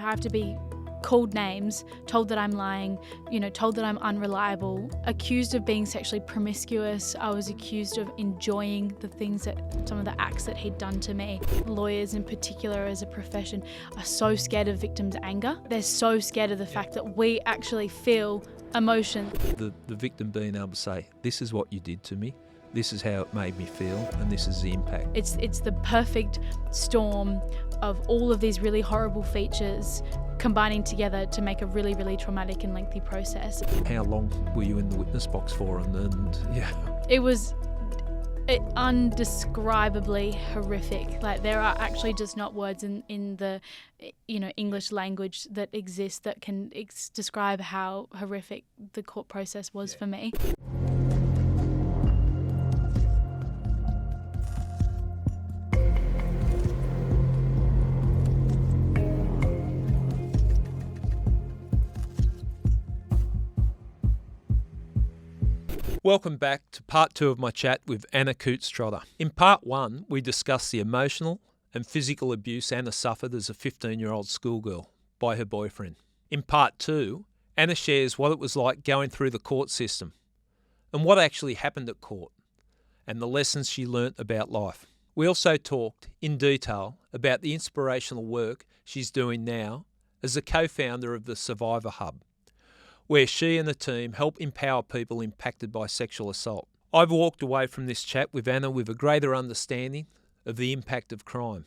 have to be called names, told that I'm lying, told that I'm unreliable, accused of being sexually promiscuous. I was accused of enjoying some of the acts that he'd done to me. Lawyers in particular as a profession are so scared of victims' anger. They're so scared of the fact that we actually feel emotion. The victim being able to say, this is what you did to me, this is how it made me feel, and this is the impact. It's the perfect storm of all of these really horrible features combining together to make a really, really traumatic and lengthy process. How long were you in the witness box for? And yeah. It was undescribably horrific. Like, there are actually just not words in the English language that exist that can describe how horrific the court process was for me. Welcome back to part 2 of my chat with Anna Coutts-Trotter. In part 1, we discussed the emotional and physical abuse Anna suffered as a 15-year-old schoolgirl by her boyfriend. In part 2, Anna shares what it was like going through the court system and what actually happened at court and the lessons she learnt about life. We also talked in detail about the inspirational work she's doing now as a co-founder of the Survivor Hub, where she and the team help empower people impacted by sexual assault. I've walked away from this chat with Anna with a greater understanding of the impact of crime.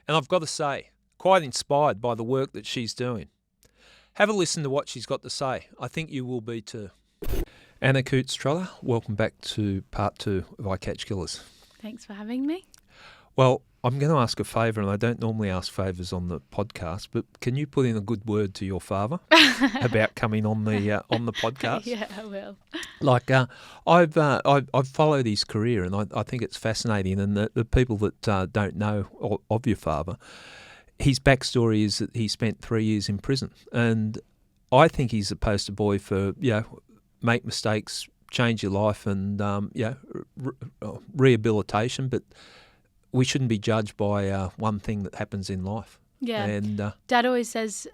And I've got to say, quite inspired by the work that she's doing. Have a listen to what she's got to say. I think you will be too. Anna Coutts-Trotter, welcome back to part 2 of I Catch Killers. Thanks for having me. Well, I'm going to ask a favour, and I don't normally ask favours on the podcast, but can you put in a good word to your father about coming on the podcast? Yeah, I will. Like, I've followed his career, and I think it's fascinating. And the people that don't know of your father, his backstory is that he spent 3 years in prison, and I think he's a poster boy for make mistakes, change your life, and rehabilitation, but we shouldn't be judged by one thing that happens in life. Yeah. And Dad always says,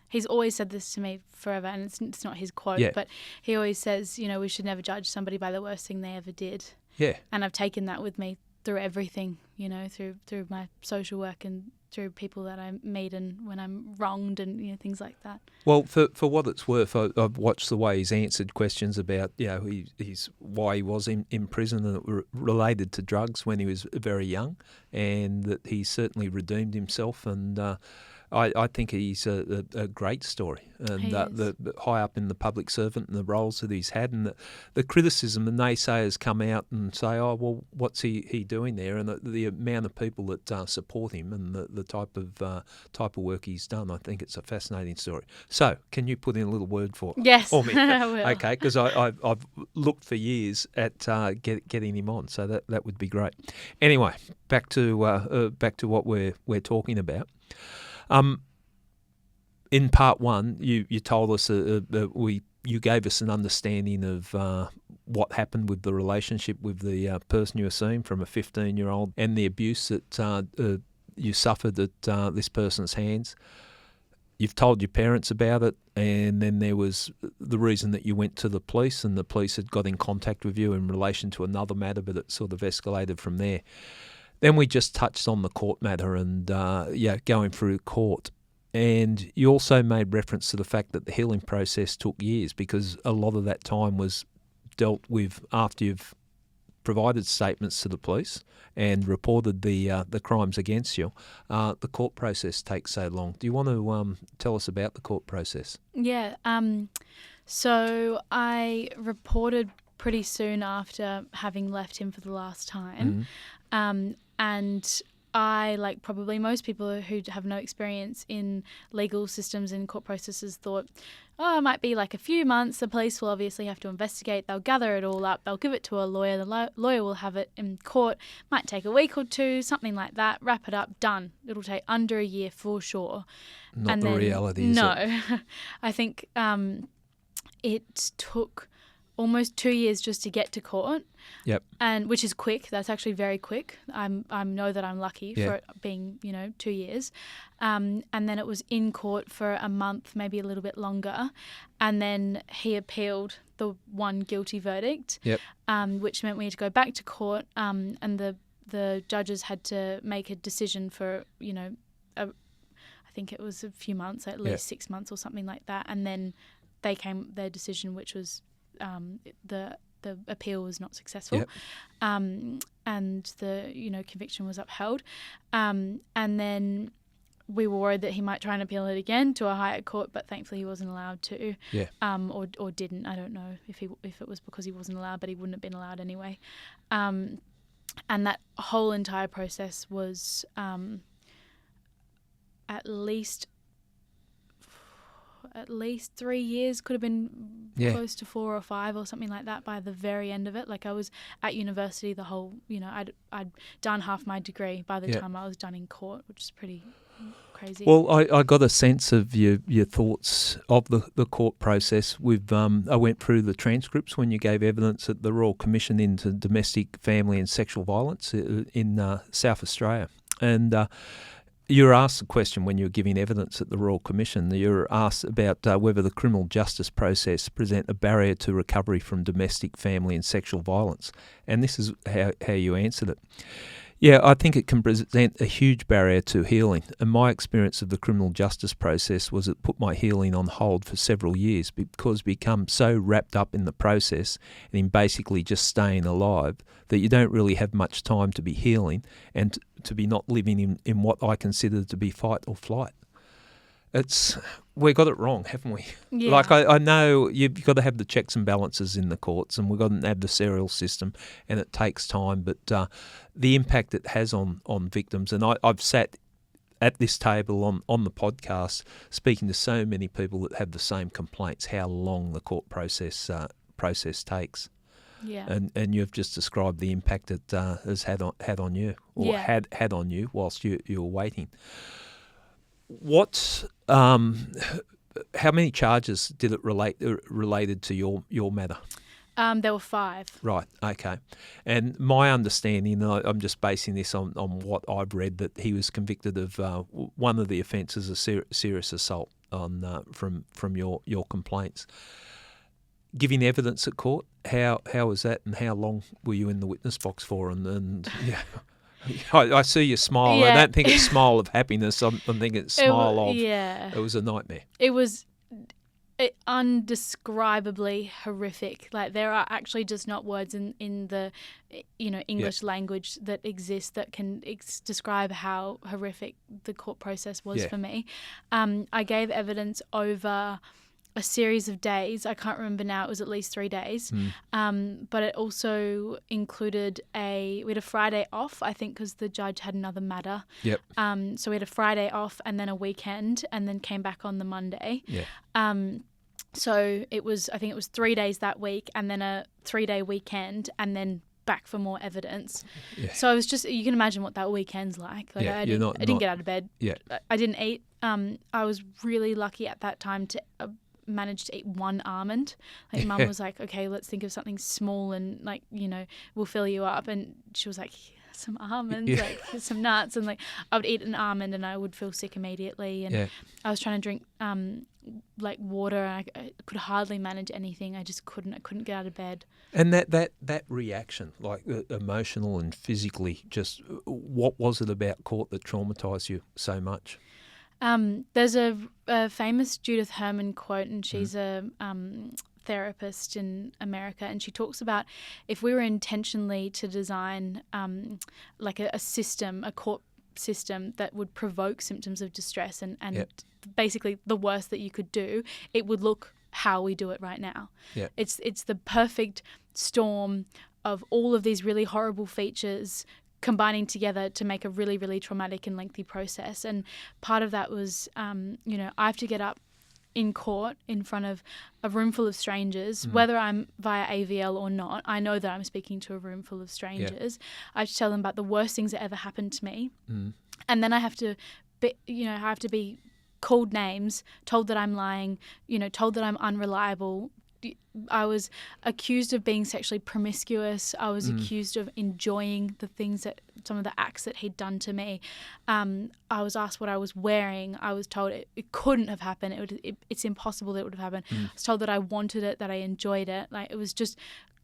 he's always said this to me forever, and it's not his quote, but he always says, we should never judge somebody by the worst thing they ever did. Yeah. And I've taken that with me through everything, through my social work and through people that I meet and when I'm wronged and things like that. Well, for what it's worth, I've watched the way he's answered questions about he's why he was in prison, and it related to drugs when he was very young, and that he certainly redeemed himself, and I think he's a great story, and the high up in the public servant and the roles that he's had, and the criticism, the naysayers come out and say, oh, well, what's he doing there? And the amount of people that support him and the type of work he's done, I think it's a fascinating story. So, can you put in a little word for me? Yes, I will. Okay, because I've looked for years at getting him on, so that would be great. Anyway, back to what we're talking about. In part 1, you told us you gave us an understanding of what happened with the relationship with the person you were seeing from a 15-year-old and the abuse that you suffered at this person's hands. You've told your parents about it, and then there was the reason that you went to the police, and the police had got in contact with you in relation to another matter, but it sort of escalated from there. Then we just touched on the court matter and, going through court. And you also made reference to the fact that the healing process took years, because a lot of that time was dealt with after you've provided statements to the police and reported the crimes against you. The court process takes so long. Do you want to tell us about the court process? Yeah. So I reported pretty soon after having left him for the last time. Mm-hmm. And I, like probably most people who have no experience in legal systems and court processes, thought, it might be like a few months. The police will obviously have to investigate. They'll gather it all up. They'll give it to a lawyer. The lawyer will have it in court. Might take a week or two, something like that. Wrap it up, done. It'll take under a year for sure. Not the reality, is it? No. I think it took almost 2 years just to get to court. Yep. And which is quick. That's actually very quick. I know that I'm lucky Yeah. for it being 2 years. And then it was in court for a month, maybe a little bit longer, and then he appealed the one guilty verdict. Yep. Which meant we had to go back to court. And the judges had to make a decision for I think it was a few months, at least 6 months or something like that. And then they came their decision, which was the appeal was not successful. Yep. And the conviction was upheld. And then we were worried that he might try and appeal it again to a higher court, but thankfully he wasn't allowed to. Yeah. Or didn't. I don't know if it was because he wasn't allowed, but he wouldn't have been allowed anyway. And that whole entire process was at least 3 years, could have been close to 4 or 5 or something like that by the very end of it. Like I was at university the whole, I'd done half my degree by the time I was done in court, which is pretty crazy. Well, I got a sense of your thoughts of the court process. I went through the transcripts when you gave evidence at the Royal Commission into Domestic, Family and Sexual Violence in South Australia. And you were asked a question when you were giving evidence at the Royal Commission. You were asked about whether the criminal justice process present a barrier to recovery from domestic, family and sexual violence. And this is how you answered it. Yeah, I think it can present a huge barrier to healing. And my experience of the criminal justice process was it put my healing on hold for several years because become so wrapped up in the process and in basically just staying alive that you don't really have much time to be healing and to be not living in what I consider to be fight or flight. We got it wrong, haven't we? Yeah. Like I know you've got to have the checks and balances in the courts, and we've got an adversarial system, and it takes time. But the impact it has on victims, and I've sat at this table on the podcast speaking to so many people that have the same complaints, how long the court process takes. Yeah. And you've just described the impact it has had on you, or had on you whilst you were waiting. How many charges did it related to your matter? There were 5. Right, okay. And my understanding, I'm just basing this on what I've read, that he was convicted of one of the offences, a serious assault from your complaints. Giving evidence at court, how was that, and how long were you in the witness box for? And yeah. I see you smile. Yeah. I don't think it's smile of happiness. I'm thinking it's smile of. Yeah. It was a nightmare. It was undescribably horrific. Like there are actually just not words in the English language that exist that can describe how horrific the court process was for me. I gave evidence over a series of days. I can't remember now. It was at least 3 days. But it also included we had a Friday off, I think, because the judge had another matter. Yep. So we had a Friday off and then a weekend, and then came back on the Monday. Yeah. So I think it was 3 days that week, and then a 3-day weekend, and then back for more evidence. Yeah. So I was you can imagine what that weekend's like. Like I didn't get out of bed. Yeah. I didn't eat. I was really lucky at that time to managed to eat one almond. Like Mum was like, okay, let's think of something small and we'll fill you up. And she was like, some almonds, like some nuts, and like I would eat an almond and I would feel sick immediately. And I was trying to drink like water. I could hardly manage anything. I just couldn't. I couldn't get out of bed. And that reaction, like emotional and physically, just what was it about court that traumatised you so much? There's a famous Judith Herman quote, and she's a therapist in America, and she talks about if we were intentionally to design like a system, a court system that would provoke symptoms of distress and basically the worst that you could do, it would look how we do it right now. Yep. It's the perfect storm of all of these really horrible features combining together to make a really, really traumatic and lengthy process. And part of that was, I have to get up in court in front of a room full of strangers, whether I'm via AVL or not. I know that I'm speaking to a room full of strangers. I have to tell them about the worst things that ever happened to me. And then I have to be called names, told that I'm lying, told that I'm unreliable, I was accused of being sexually promiscuous. I was accused of enjoying the things some of the acts that he'd done to me. I was asked what I was wearing. I was told it couldn't have happened. It's impossible that it would have happened. I was told that I wanted it, that I enjoyed it. Like, it was just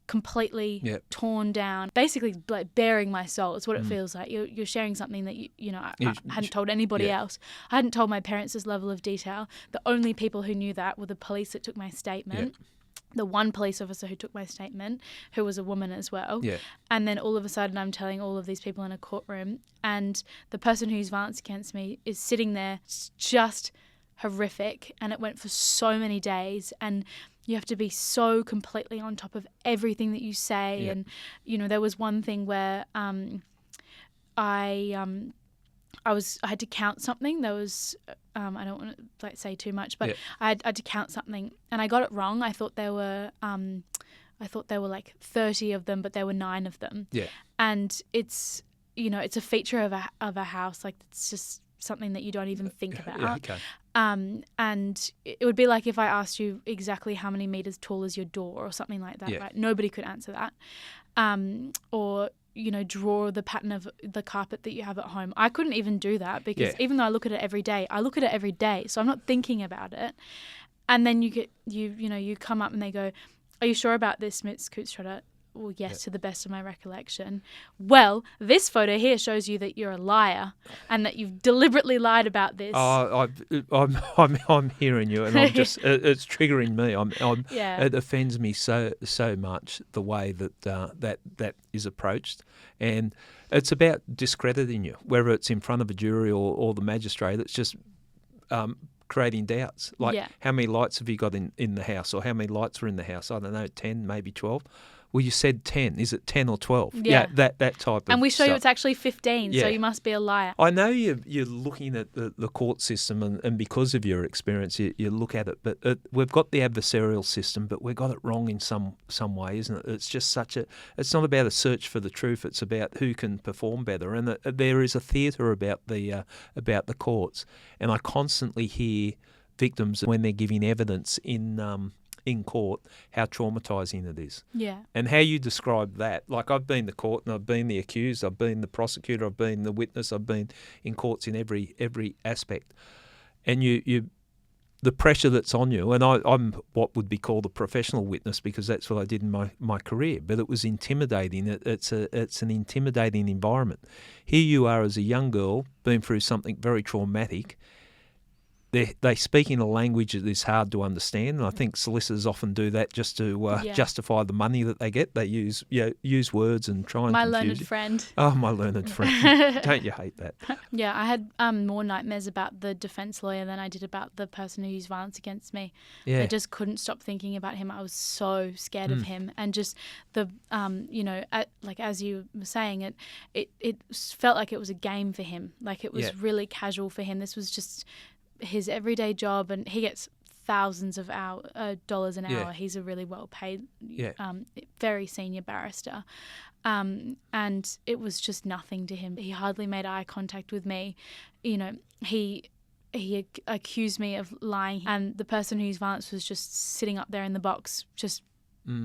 completely torn down, basically like bearing my soul. It's what it feels like. You're sharing something that I hadn't told anybody else. I hadn't told my parents this level of detail. The only people who knew that were the police that took my statement. The one police officer who took my statement, who was a woman as well. And then all of a sudden I'm telling all of these people in a courtroom, and the person who's advanced against me is sitting there. It's just horrific, and it went for so many days, and you have to be so completely on top of everything that you say. And there was one thing where I had to count something. There was I don't want to say too much, but I had to count something, and I got it wrong. I thought there were like 30 of them, but there were 9 of them. And it's it's a feature of a house. Like, it's just something that you don't even think about. And it would be like if I asked you exactly how many meters tall is your door or something like that, right? Nobody could answer that. Or draw the pattern of the carpet that you have at home. I couldn't even do that, because even though I look at it every day, so I'm not thinking about it. And then you come up and they go, "Are you sure about this, Miss Coutts-Trotter?" Well, yes, to the best of my recollection. Well, this photo here shows you that you're a liar and that you've deliberately lied about this. I'm hearing you, and I'm just it's triggering me. It offends me so much the way that is approached, and it's about discrediting you, whether it's in front of a jury or the magistrate. It's just creating doubts. Like, how many lights have you got in the house, or how many lights were in the house? I don't know, 10, maybe 12. Well, you said 10. Is it 10 or 12? That type of And we show stuff. you it's actually 15, so you must be a liar. I know you're looking at the court system, and because of your experience, you look at it. But we've got the adversarial system, but we've got it wrong in some way, isn't it? It's just it's not about a search for the truth. It's about who can perform better. And there is a theatre about the courts. And I constantly hear victims, when they're giving evidence in court, how traumatising it is. And how you describe that. Like, I've been to court, and I've been the accused, I've been the prosecutor, I've been the witness, I've been in courts in every aspect. And the pressure that's on you, and I'm what would be called a professional witness, because that's what I did in my career, but it was intimidating. It's an intimidating environment. Here you are as a young girl, been through something very traumatic. They speak in a language that is hard to understand, and I think solicitors often do that just to justify the money that they get. They use words and try and My confuse learned you. friend. Oh, my learned friend. Don't you hate that? Yeah, I had more nightmares about the defence lawyer than I did about the person who used violence against me. I just couldn't stop thinking about him. I was so scared of him, and just the like as you were saying, it felt like it was a game for him. Like, it was really casual for him. This was just his everyday job, and he gets thousands of dollars an hour. He's a really well paid, very senior barrister, and it was just nothing to him. He hardly made eye contact with me. He accused me of lying, and the person whose violence was just sitting up there in the box, just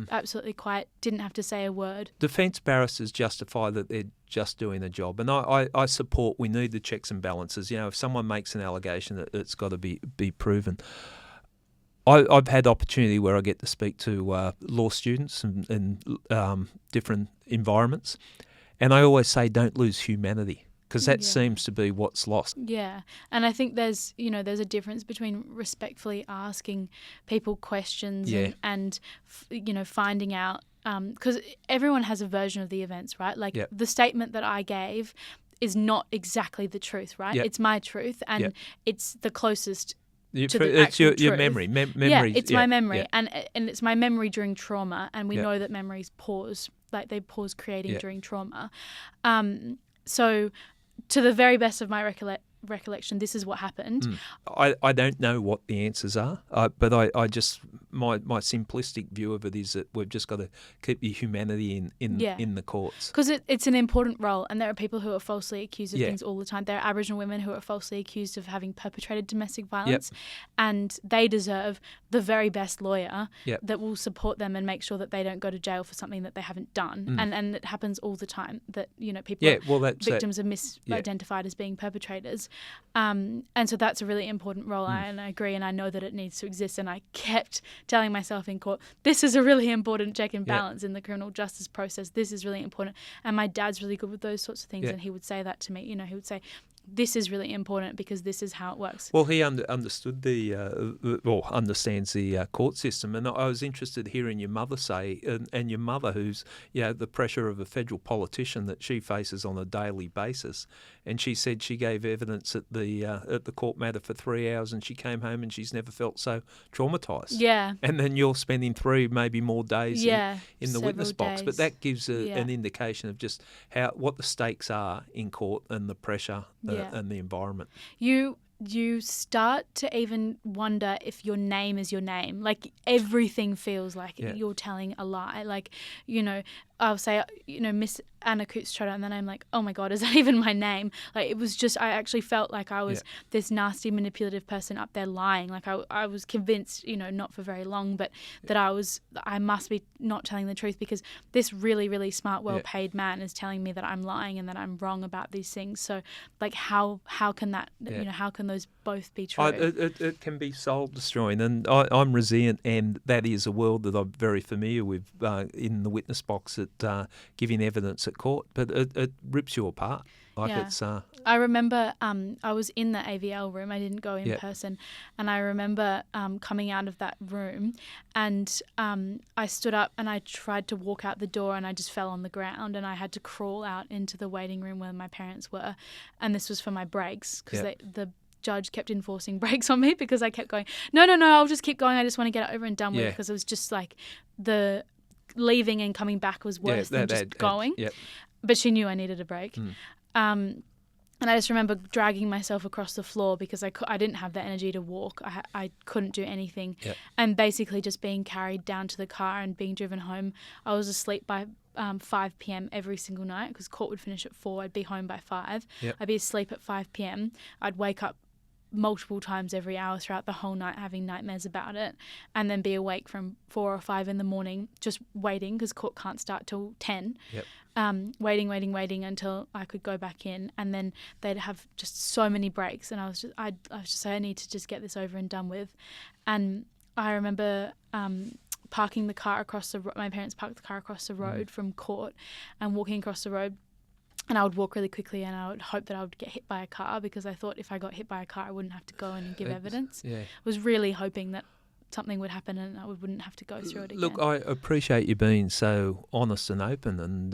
absolutely quiet, didn't have to say a word. Defence barristers justify that they're just doing a job, and I support, we need the checks and balances. If someone makes an allegation, it's got to be proven. I've had opportunity where I get to speak to law students in different environments, and I always say, don't lose humanity, because that seems to be what's lost. Yeah, and I think there's a difference between respectfully asking people questions and finding out, because everyone has a version of the events, right? Like, the statement that I gave is not exactly the truth, right? It's my truth, and it's the closest to the actual truth. Your memory. It's my memory, and it's my memory during trauma, and we know that memories pause, like they pause creating during trauma. So, to the very best of my recollection, this is what happened. I don't know what the answers are, but I just my simplistic view of it is that we've just got to keep the humanity in the courts. Because it's an important role, and there are people who are falsely accused of Yeah. things all the time. There are Aboriginal women who are falsely accused of having perpetrated domestic violence, and they deserve the very best lawyer that will support them and make sure that they don't go to jail for something that they haven't done. And it happens all the time that, people victims are misidentified as being perpetrators. And so that's a really important role, and I agree, and I know that it needs to exist. And I kept telling myself in court, this is a really important check and balance in the criminal justice process. This is really important. And my dad's really good with those sorts of things, and he would say that to me. He would say, this is really important because this is how it works. Well, he understood understands the court system, and I was interested hearing your mother say, and your mother, who's the pressure of a federal politician that she faces on a daily basis, and she said she gave evidence at the court matter for 3 hours, and she came home and she's never felt so traumatised. Yeah. And then you're spending 3, maybe more days in the witness box, days. but that gives an indication of just what the stakes are in court and the pressure. And the environment. You start to even wonder if your name is your name. Like, everything feels like you're telling a lie. Like, I'll say, Miss Anna Coutts-Trotter, and then I'm like, oh my God, is that even my name? Like, it was just, I actually felt like I was this nasty, manipulative person up there lying. Like, I was convinced, not for very long, but that I must be not telling the truth, because this really, really smart, well-paid man is telling me that I'm lying and that I'm wrong about these things. So, like, how can that, how can those both be true? It can be soul-destroying, and I'm resilient, and that is a world that I'm very familiar with in the witness box at giving evidence at court, but it rips you apart. I remember I was in the AVL room. I didn't go in person, and I remember coming out of that room, and I stood up and I tried to walk out the door, and I just fell on the ground, and I had to crawl out into the waiting room where my parents were, and this was for my breaks, because the judge kept enforcing breaks on me because I kept going, no, I'll just keep going. I just want to get it over and done with, because it was just like the leaving and coming back was worse than just going. But she knew I needed a break. And I just remember dragging myself across the floor because I didn't have the energy to walk. I couldn't do anything. And basically just being carried down to the car and being driven home. I was asleep by 5 p.m. every single night, because court would finish at 4. I'd be home by 5. I'd be asleep at 5 p.m. I'd wake up multiple times every hour throughout the whole night having nightmares about it, and then be awake from 4 or 5 in the morning just waiting, because court can't start till 10. Waiting until I could go back in, and then they'd have just so many breaks, and I was just say, I need to just get this over and done with. And I remember parking the car across my parents parked the car across the road from court, and walking across the road. And I would walk really quickly, and I would hope that I would get hit by a car, because I thought if I got hit by a car, I wouldn't have to go in and give evidence. I was really hoping that something would happen and I wouldn't have to go through it again. Look, I appreciate you being so honest and open, and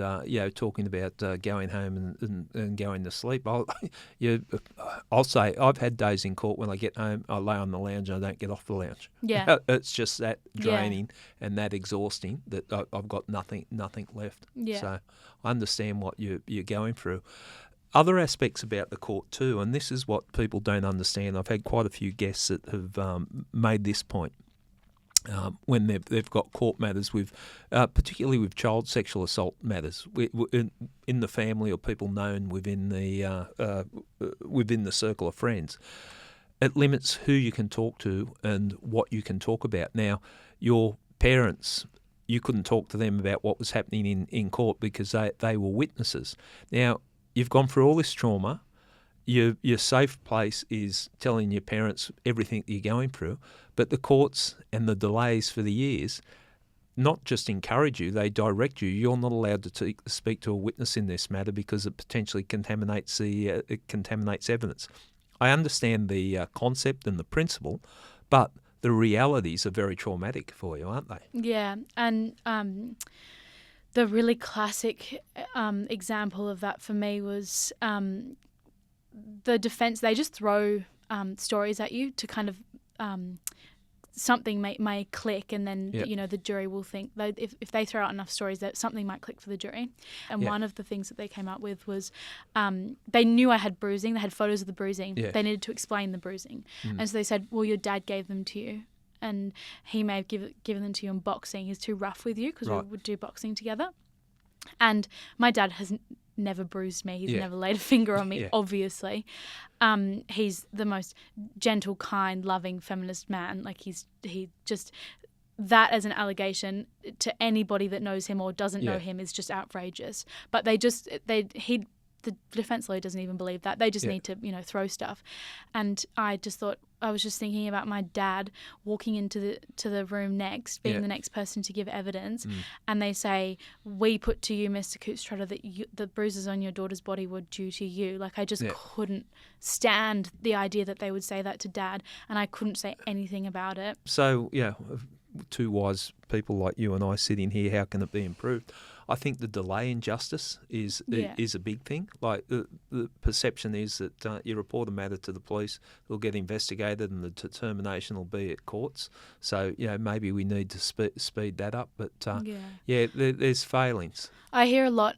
talking about going home and going to sleep. I'll say I've had days in court when I get home, I lay on the lounge and I don't get off the lounge. It's just that draining and that exhausting that I've got nothing left. So I understand what you're going through. Other aspects about the court too, and this is what people don't understand. I've had quite a few guests that have made this point. When they've got court matters with, particularly with child sexual assault matters in the family or people known within the circle of friends, it limits who you can talk to and what you can talk about. Now, your parents, you couldn't talk to them about what was happening in court because they were witnesses. Now, you've gone through all this trauma. Your safe place is telling your parents everything that you're going through, but the courts and the delays for the years not just encourage you, they direct you. You're not allowed to speak to a witness in this matter because it potentially contaminates evidence. I understand the concept and the principle, but the realities are very traumatic for you, aren't they? Yeah, and the really classic example of that for me was the defense. They just throw stories at you to kind of something may click, and then the jury will think that if they throw out enough stories that something might click for the jury. And one of the things that they came up with was they knew I had bruising. They had photos of the bruising. They needed to explain the bruising, and so they said, "Well, your dad gave them to you." and he may have given them to you in boxing. He's too rough with you because we would do boxing together. And my dad has never bruised me. He's never laid a finger on me, obviously. He's the most gentle, kind, loving, feminist man. Like he just, that as an allegation to anybody that knows him or doesn't know him is just outrageous. But the defense lawyer doesn't even believe that. They just need to, throw stuff. And I was just thinking about my dad walking into the room next, being the next person to give evidence, and they say, "We put to you, Mr. Coutts-Trotter, that the bruises on your daughter's body were due to you." Like, I just couldn't stand the idea that they would say that to Dad, and I couldn't say anything about it. So, two wise people like you and I sitting here, how can it be improved? I think the delay in justice is a big thing. Like the perception is that you report a matter to the police, it'll get investigated, and the determination will be at courts. So maybe we need to speed that up. But there's failings. I hear a lot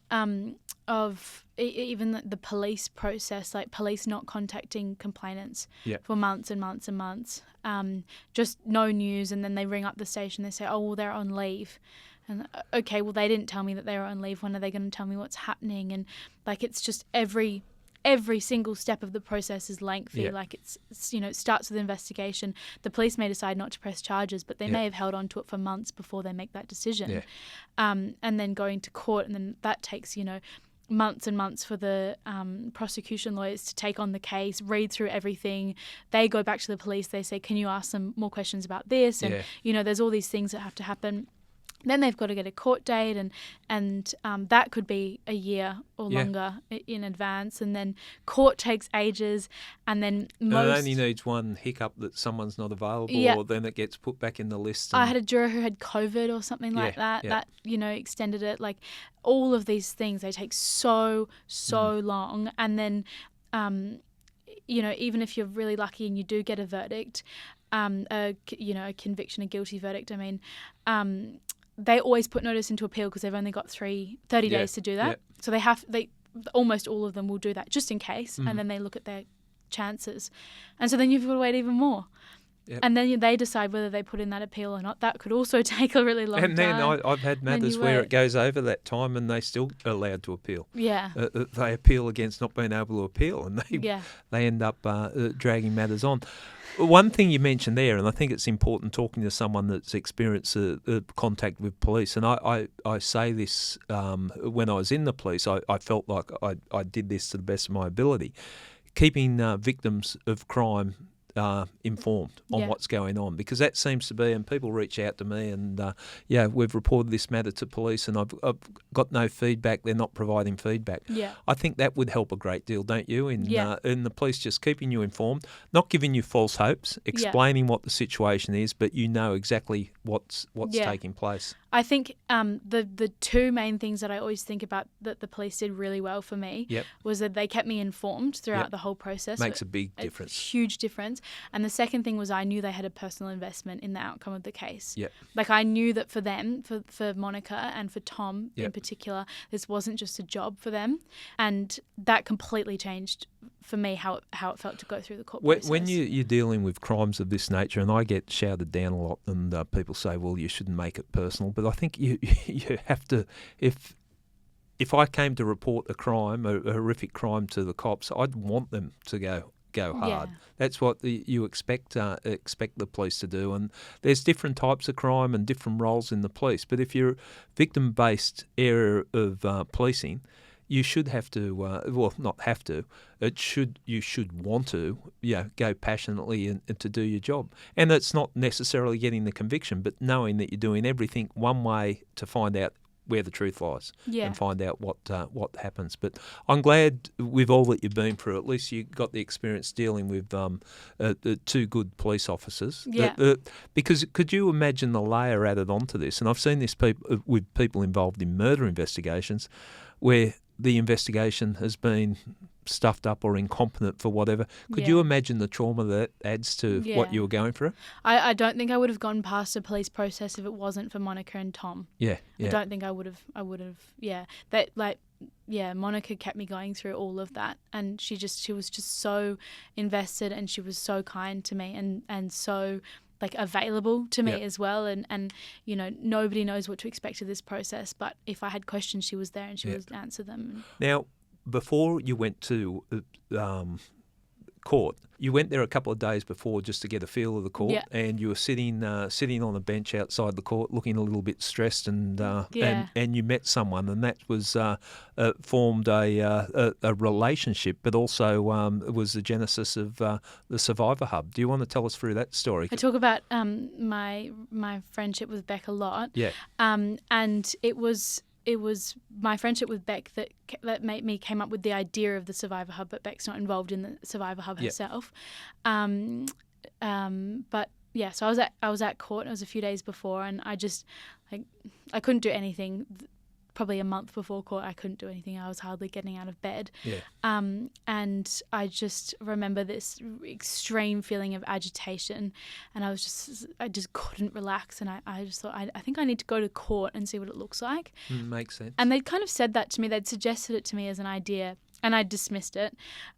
of even the police process, like police not contacting complainants for months and months and months. Just no news, and then they ring up the station. They say, "Oh, well, they're on leave." And okay, well, they didn't tell me that they were on leave. When are they going to tell me what's happening? And like, it's just every single step of the process is lengthy. Like it starts with investigation. The police may decide not to press charges, but they may have held on to it for months before they make that decision. And then going to court, and then that takes months and months for the prosecution lawyers to take on the case, read through everything. They go back to the police. They say, "Can you ask some more questions about this?" And there's all these things that have to happen. Then they've got to get a court date, and that could be a year or longer in advance. And then court takes ages, and then it only needs one hiccup that someone's not available, or then it gets put back in the list. I had a juror who had COVID or something like that. That extended it. Like, all of these things, they take so long, and then even if you're really lucky and you do get a verdict, a conviction, a guilty verdict. I mean. They always put notice into appeal because they've only got 30 days to do that. So they almost all of them will do that just in case, and then they look at their chances. And so then you've got to wait even more. And then they decide whether they put in that appeal or not. That could also take a really long time. And then I've had matters where it goes over that time and they still are allowed to appeal. They appeal against not being able to appeal, and they end up dragging matters on. One thing you mentioned there, and I think it's important talking to someone that's experienced contact with police, and I say this when I was in the police, I felt like I did this to the best of my ability, keeping victims of crime informed on what's going on, because that seems to be, and people reach out to me and we've reported this matter to police and I've got no feedback, they're not providing feedback. I think that would help a great deal, don't you, in the police just keeping you informed, not giving you false hopes, explaining what the situation is, but exactly what's taking place. I think the two main things that I always think about that the police did really well for me was that they kept me informed throughout the whole process. Makes a big difference. Huge difference. And the second thing was I knew they had a personal investment in the outcome of the case. Like, I knew that for them, for Monica and for Tom in particular, this wasn't just a job for them. And that completely changed for me how it felt to go through the court process. When you're dealing with crimes of this nature, and I get shouted down a lot, and people say, well, you shouldn't make it personal, but I think you have to, if I came to report a crime, a horrific crime to the cops, I'd want them to go hard. That's what you expect the police to do, and there's different types of crime and different roles in the police, but if you're a victim-based area of policing, you should have to, not have to, you should want to, go passionately and to do your job. And it's not necessarily getting the conviction, but knowing that you're doing everything one way to find out where the truth lies and find out what happens. But I'm glad with all that you've been through, at least you got the experience dealing with the two good police officers. Because could you imagine the layer added onto this? And I've seen this with people involved in murder investigations where the investigation has been stuffed up or incompetent for whatever. Could you imagine the trauma that adds to what you were going through? I don't think I would have gone past a police process if it wasn't for Monica and Tom. I don't think I would have. Monica kept me going through all of that, and she was just so invested, and she was so kind to me, and so like available to me Yep. as well, and you know, nobody knows what to expect of this process, but if I had questions, she was there and she Yep. would answer them. Now, before you went to court, you went there a couple of days before just to get a feel of the court, Yeah. and you were sitting on a bench outside the court, looking a little bit stressed, and Yeah. and you met someone, and that was formed a relationship, but also it was the genesis of the Survivor Hub. Do you want to tell us through that story? I talk about my friendship with Beck a lot. Yeah. And it was my friendship with Beck that made me came up with the idea of the Survivor Hub, but Beck's not involved in the Survivor Hub herself. But yeah, so I was at court. It was a few days before, and I just I couldn't do anything. Probably a month before court, I couldn't do anything. I was hardly getting out of bed. Yeah. And I just remember this extreme feeling of agitation, and I just couldn't relax. And I just thought, I think I need to go to court and see what it looks like. Makes sense. And they'd kind of said that to me. They'd suggested it to me as an idea, and I dismissed it.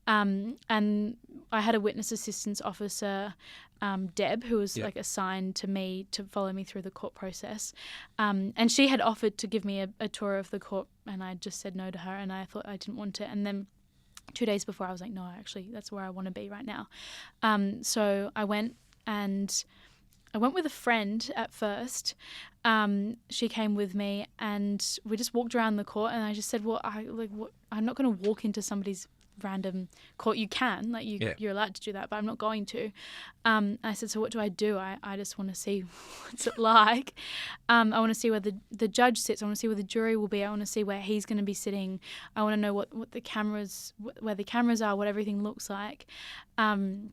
And I had a witness assistance officer, Deb, who was like assigned to me to follow me through the court process. And she had offered to give me a tour of the court, and I just said no to her, and I thought I didn't want it. And then 2 days before, I was like, no, actually, that's where I want to be right now. So I went, and I went with a friend at first. She came with me, and we just walked around the court, and I just said, well, I'm not going to walk into somebody's random court. You can, you're allowed to do that, but I'm not going to. I said, so what do? I just want to see what's it like. I want to see where the judge sits. I want to see where the jury will be. I want to see where he's going to be sitting. I want to know what the cameras, where the cameras are, what everything looks like. And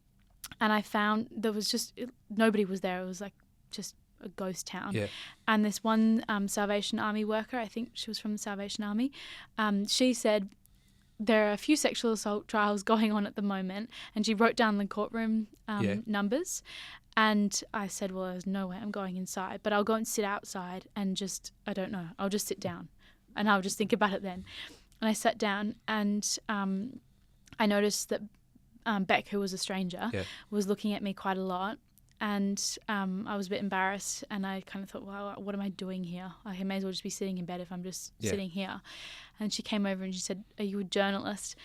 I found there was nobody was there. It was like just a ghost town. Yeah. And this one Salvation Army worker, I think she was from the Salvation Army, she said, there are a few sexual assault trials going on at the moment, and she wrote down the courtroom numbers. And I said, well, there's no way I'm going inside, but I'll go and sit outside and I don't know, I'll just sit down and I'll just think about it then. And I sat down, and I noticed that Beck, who was a stranger, was looking at me quite a lot. And I was a bit embarrassed, and I kind of thought, well, what am I doing here? I may as well just be sitting in bed if I'm just sitting here. And she came over and she said, are you a journalist?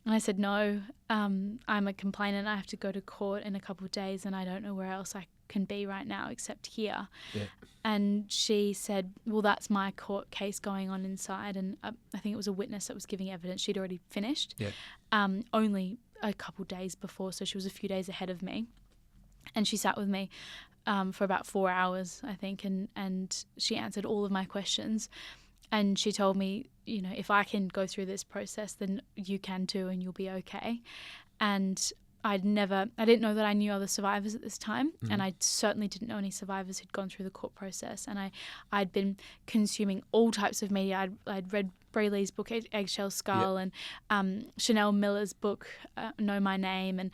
And I said, no, I'm a complainant. I have to go to court in a couple of days, and I don't know where else I can be right now except here. Yeah. And she said, well, that's my court case going on inside. And I think it was a witness that was giving evidence. She'd already finished, only a couple of days before, so she was a few days ahead of me. And she sat with me for about 4 hours, I think, and she answered all of my questions. And she told me, you know, if I can go through this process, then you can too, and you'll be okay. And I didn't know that I knew other survivors at this time, and I certainly didn't know any survivors who'd gone through the court process. And I'd been consuming all types of media. I'd read Brealey's book, Eggshell Skull, and Chanel Miller's book, Know My Name, and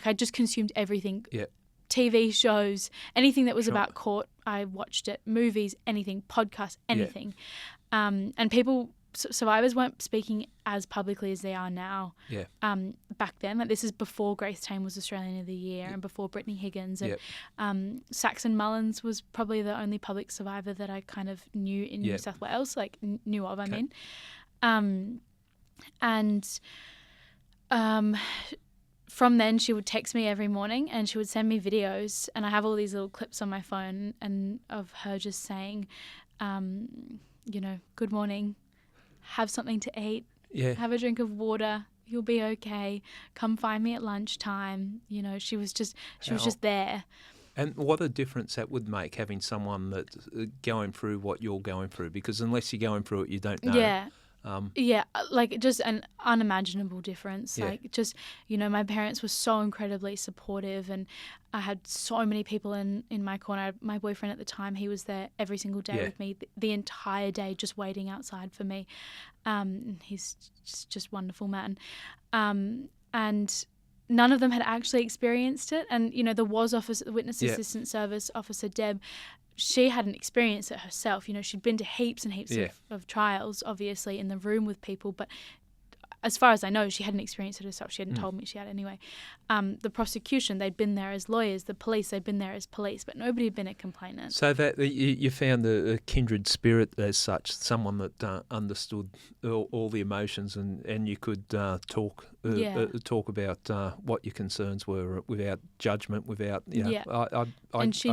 I just consumed everything. Yeah. TV shows, anything that was about court, I watched it. Movies, anything, podcasts, anything. And survivors weren't speaking as publicly as they are now. Yeah. Back then, this is before Grace Tame was Australian of the Year, and before Brittany Higgins, and Saxon Mullins was probably the only public survivor that I kind of knew in New South Wales, knew of. I mean, from then, she would text me every morning, and she would send me videos, and I have all these little clips on my phone and of her just saying, you know, good morning, have something to eat, have a drink of water, you'll be okay, come find me at lunchtime. You know, she was just there. And what a difference that would make, having someone that's going through what you're going through, because unless you're going through it, you don't know. Yeah. Just an unimaginable difference. You know, my parents were so incredibly supportive, and I had so many people in my corner. My boyfriend at the time, he was there every single day with me, the entire day, just waiting outside for me. He's just wonderful man. And none of them had actually experienced it. And, you know, there was Witness Assistant Service Officer Deb. She hadn't experienced it herself. You know, she'd been to heaps and heaps of trials, obviously, in the room with people, but as far as I know, she hadn't experienced it herself. She hadn't told me she had anyway. The prosecution, they'd been there as lawyers. The police, they'd been there as police, but nobody had been a complainant. So that you found a kindred spirit as such, someone that understood all the emotions, and you could talk about what your concerns were without judgment, without And she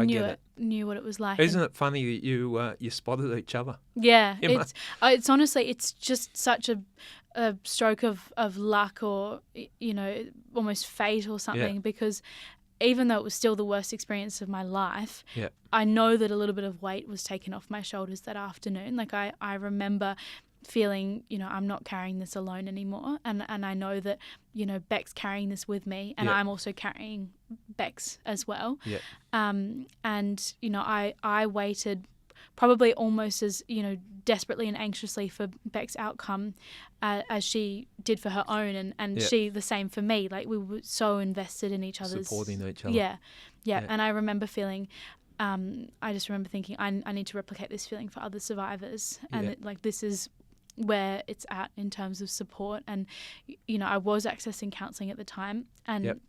knew what it was like. Isn't it funny that you spotted each other? Yeah, it's honestly, it's just such a stroke of luck, or almost fate or something, because even though it was still the worst experience of my life, I know that a little bit of weight was taken off my shoulders that afternoon. Like I remember feeling, I'm not carrying this alone anymore, and I know that Beck's carrying this with me, and I'm also carrying Beck's as well. And I waited probably almost as desperately and anxiously for Beck's outcome as she did for her own, and she the same for me. Like, we were so invested in each other's, supporting each other. Yeah. And I remember feeling, I just remember thinking, I need to replicate this feeling for other survivors, and this is where it's at in terms of support. And I was accessing counselling at the time, and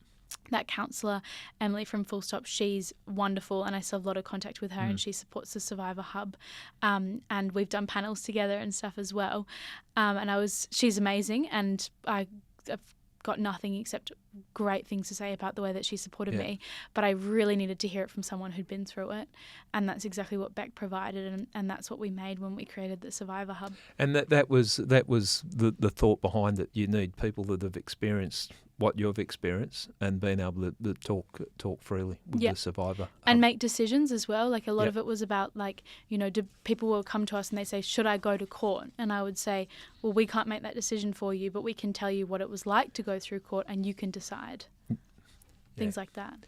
that counsellor, Emily from Full Stop, she's wonderful, and I still have a lot of contact with her, and she supports the Survivor Hub, and we've done panels together and stuff as well, and she's amazing, and I've got nothing except great things to say about the way that she supported me, but I really needed to hear it from someone who'd been through it, and that's exactly what Beck provided, and that's what we made when we created the Survivor Hub. And that was the thought behind it. You need people that have experienced what you've experienced and being able to talk freely with the Survivor. And make decisions as well. Like, a lot of it was about, do people will come to us and they say, should I go to court? And I would say, well, we can't make that decision for you, but we can tell you what it was like to go through court, and you can decide. Things like that.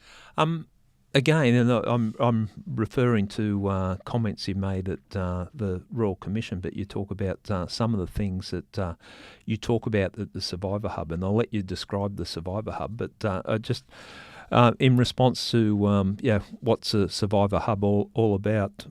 Again, and I'm referring to comments you made at the Royal Commission, but you talk about some of the things that you talk about at the Survivor Hub, and I'll let you describe the Survivor Hub, but just in response to what's a Survivor Hub all about,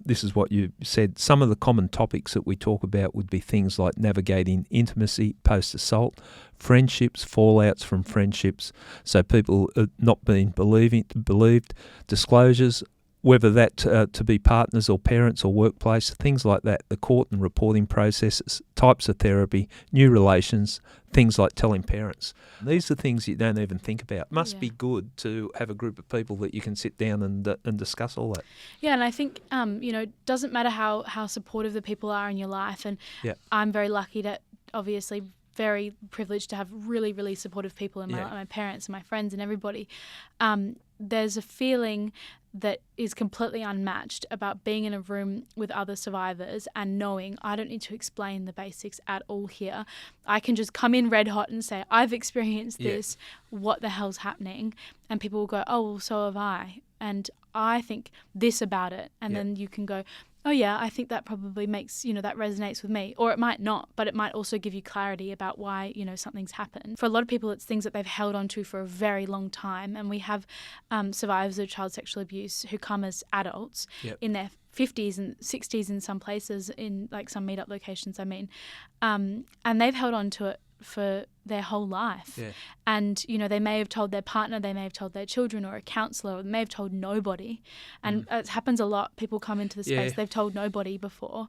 this is what you said. Some of the common topics that we talk about would be things like navigating intimacy post-assault, friendships, fallouts from friendships, so people not being believed, disclosures, whether that to be partners or parents or workplace, things like that, the court and reporting processes, types of therapy, new relations, things like telling parents. These are things you don't even think about. It must be good to have a group of people that you can sit down and discuss all that. Yeah, and I think, it doesn't matter how supportive the people are in your life, and I'm very lucky to, obviously, very privileged to have really, really supportive people in my life, my parents and my friends and everybody. There's a feeling that is completely unmatched about being in a room with other survivors and knowing I don't need to explain the basics at all here. I can just come in red hot and say, I've experienced this, what the hell's happening? And people will go, oh, well, so have I. And I think this about it. And then you can go, oh yeah, I think that probably makes, that resonates with me. Or it might not, but it might also give you clarity about why, something's happened. For a lot of people, it's things that they've held on to for a very long time. And we have survivors of child sexual abuse who come as adults in their 50s and 60s in some places, in like some meetup locations, and they've held on to it for their whole life. And they may have told their partner, they may have told their children or a counsellor, or they may have told nobody, and it happens a lot. People come into the space, they've told nobody before,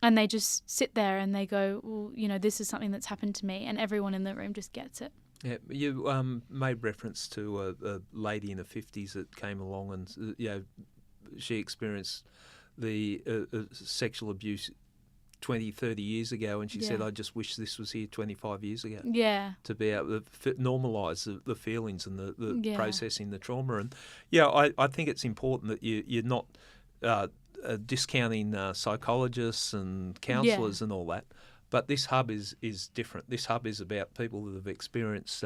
and they just sit there and they go, well, this is something that's happened to me, and everyone in the room just gets it. Yeah, you made reference to a lady in the 50s that came along, and she experienced the sexual abuse 20, 30 years ago, and she said, I just wish this was here 25 years ago. Yeah. To be able to normalise the feelings and the processing the trauma. And I think it's important that you're not discounting psychologists and counsellors and all that. But this hub is different. This hub is about people that have experienced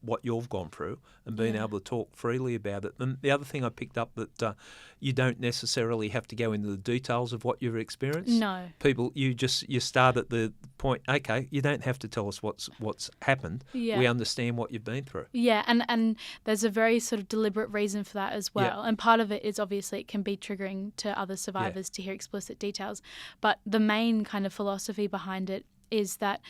what you've gone through and being able to talk freely about it. And the other thing I picked up, that you don't necessarily have to go into the details of what you've experienced. No. People, you start at the point, okay, you don't have to tell us what's happened. Yeah. We understand what you've been through. Yeah, and there's a very sort of deliberate reason for that as well. Yeah. And part of it is obviously it can be triggering to other survivors to hear explicit details. But the main kind of philosophy behind it is that,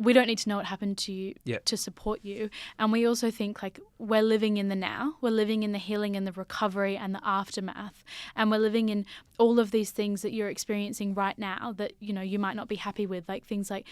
we don't need to know what happened to you to support you. And we also think like we're living in the now, we're living in the healing and the recovery and the aftermath. And we're living in all of these things that you're experiencing right now that, you might not be happy with, like things like,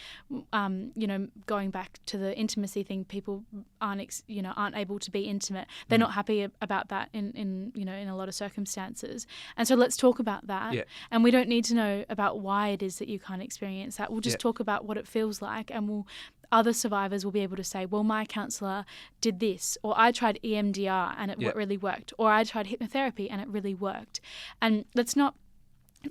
going back to the intimacy thing, people aren't able to be intimate. They're not happy about that in a lot of circumstances. And so let's talk about that. Yeah. And we don't need to know about why it is that you can't experience that. We'll just talk about what it feels like, and other survivors will be able to say, well, my counsellor did this, or I tried EMDR and it really worked, or I tried hypnotherapy and it really worked. And that's not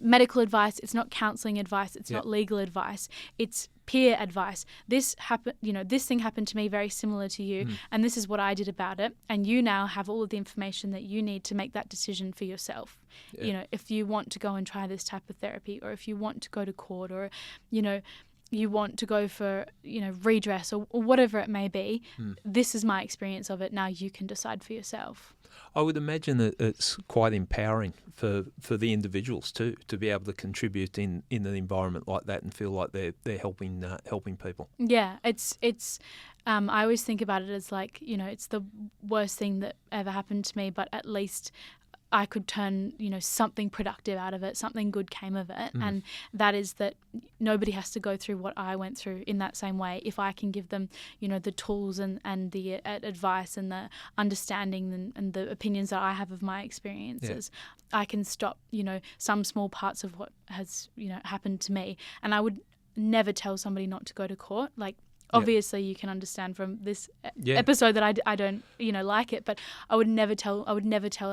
medical advice, it's not counselling advice, it's not legal advice, it's peer advice. This happened, this thing happened to me very similar to you, and this is what I did about it, and you now have all of the information that you need to make that decision for yourself. If you want to go and try this type of therapy, or if you want to go to court, or you want to go for redress, or whatever it may be, this is my experience of it. Now you can decide for yourself. I would imagine that it's quite empowering for the individuals too, to be able to contribute in an environment like that and feel like they're helping people. Yeah, it's I always think about it as like, it's the worst thing that ever happened to me, but at least I could turn, something productive out of it, something good came of it. And that is that nobody has to go through what I went through in that same way. If I can give them, the tools and the advice and the understanding and the opinions that I have of my experiences, I can stop, some small parts of what has, happened to me. And I would never tell somebody not to go to court. Like, obviously, you can understand from this episode that I don't, like it, but I would never tell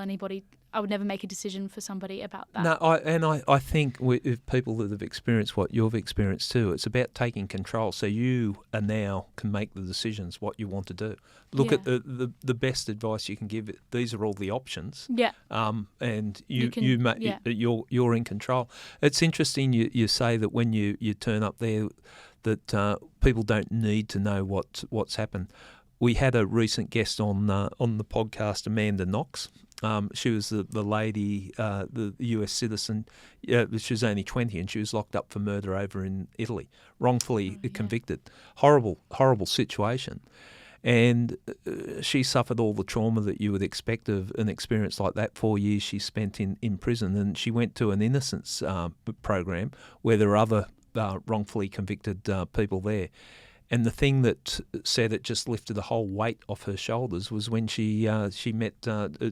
anybody. I would never make a decision for somebody about that. No, I think with people that have experienced what you've experienced too, it's about taking control. So you now can make the decisions what you want to do. Look at the best advice you can give. These are all the options. Yeah. And you're in control. It's interesting you say that when you turn up there, that people don't need to know what's happened. We had a recent guest on the podcast, Amanda Knox. She was the lady, the US citizen. She was only 20 and she was locked up for murder over in Italy, wrongfully convicted. Horrible situation. And she suffered all the trauma that you would expect of an experience like that. 4 years she spent in prison, and she went to an innocence program where there were other wrongfully convicted people there. And the thing that said it just lifted the whole weight off her shoulders was when she met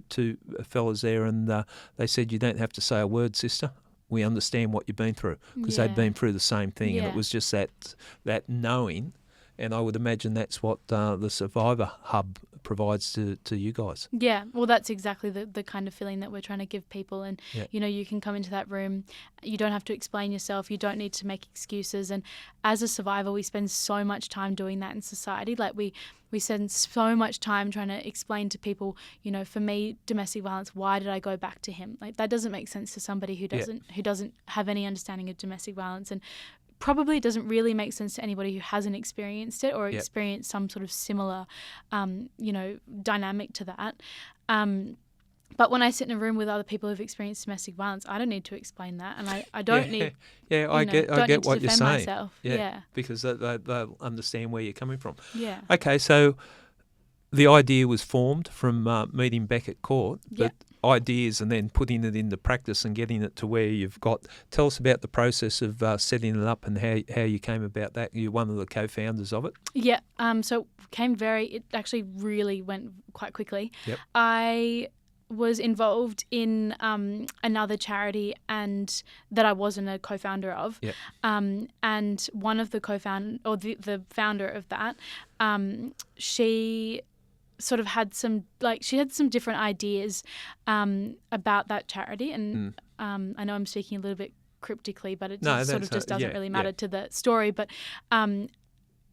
two fellas there, and they said, "You don't have to say a word, sister. We understand what you've been through," because they'd been through the same thing, and it was just that knowing. And I would imagine that's what the Survivor Hub provides to you guys. Yeah, well, that's exactly the kind of feeling that we're trying to give people. And, you can come into that room. You don't have to explain yourself. You don't need to make excuses. And as a survivor, we spend so much time doing that in society. Like we spend so much time trying to explain to people, for me, domestic violence, why did I go back to him? Like that doesn't make sense to somebody who doesn't have any understanding of domestic violence. And probably doesn't really make sense to anybody who hasn't experienced it or experienced some sort of similar, dynamic to that. But when I sit in a room with other people who've experienced domestic violence, I don't need to explain that, and I don't need. Yeah, I get what you're saying. Myself. Because they'll understand where you're coming from. Yeah. Okay, so the idea was formed from meeting Beck at court, but ideas and then putting it into practice and getting it to where you've got. Tell us about the process of setting it up and how you came about that. You're one of the co-founders of it. Yeah. So it actually really went quite quickly. Yep. I was involved in another charity and that I wasn't a co-founder of. Yep. And one of the the founder of that, she sort of had some different ideas about that charity, and I know I'm speaking a little bit cryptically, but it just doesn't really matter to the story. But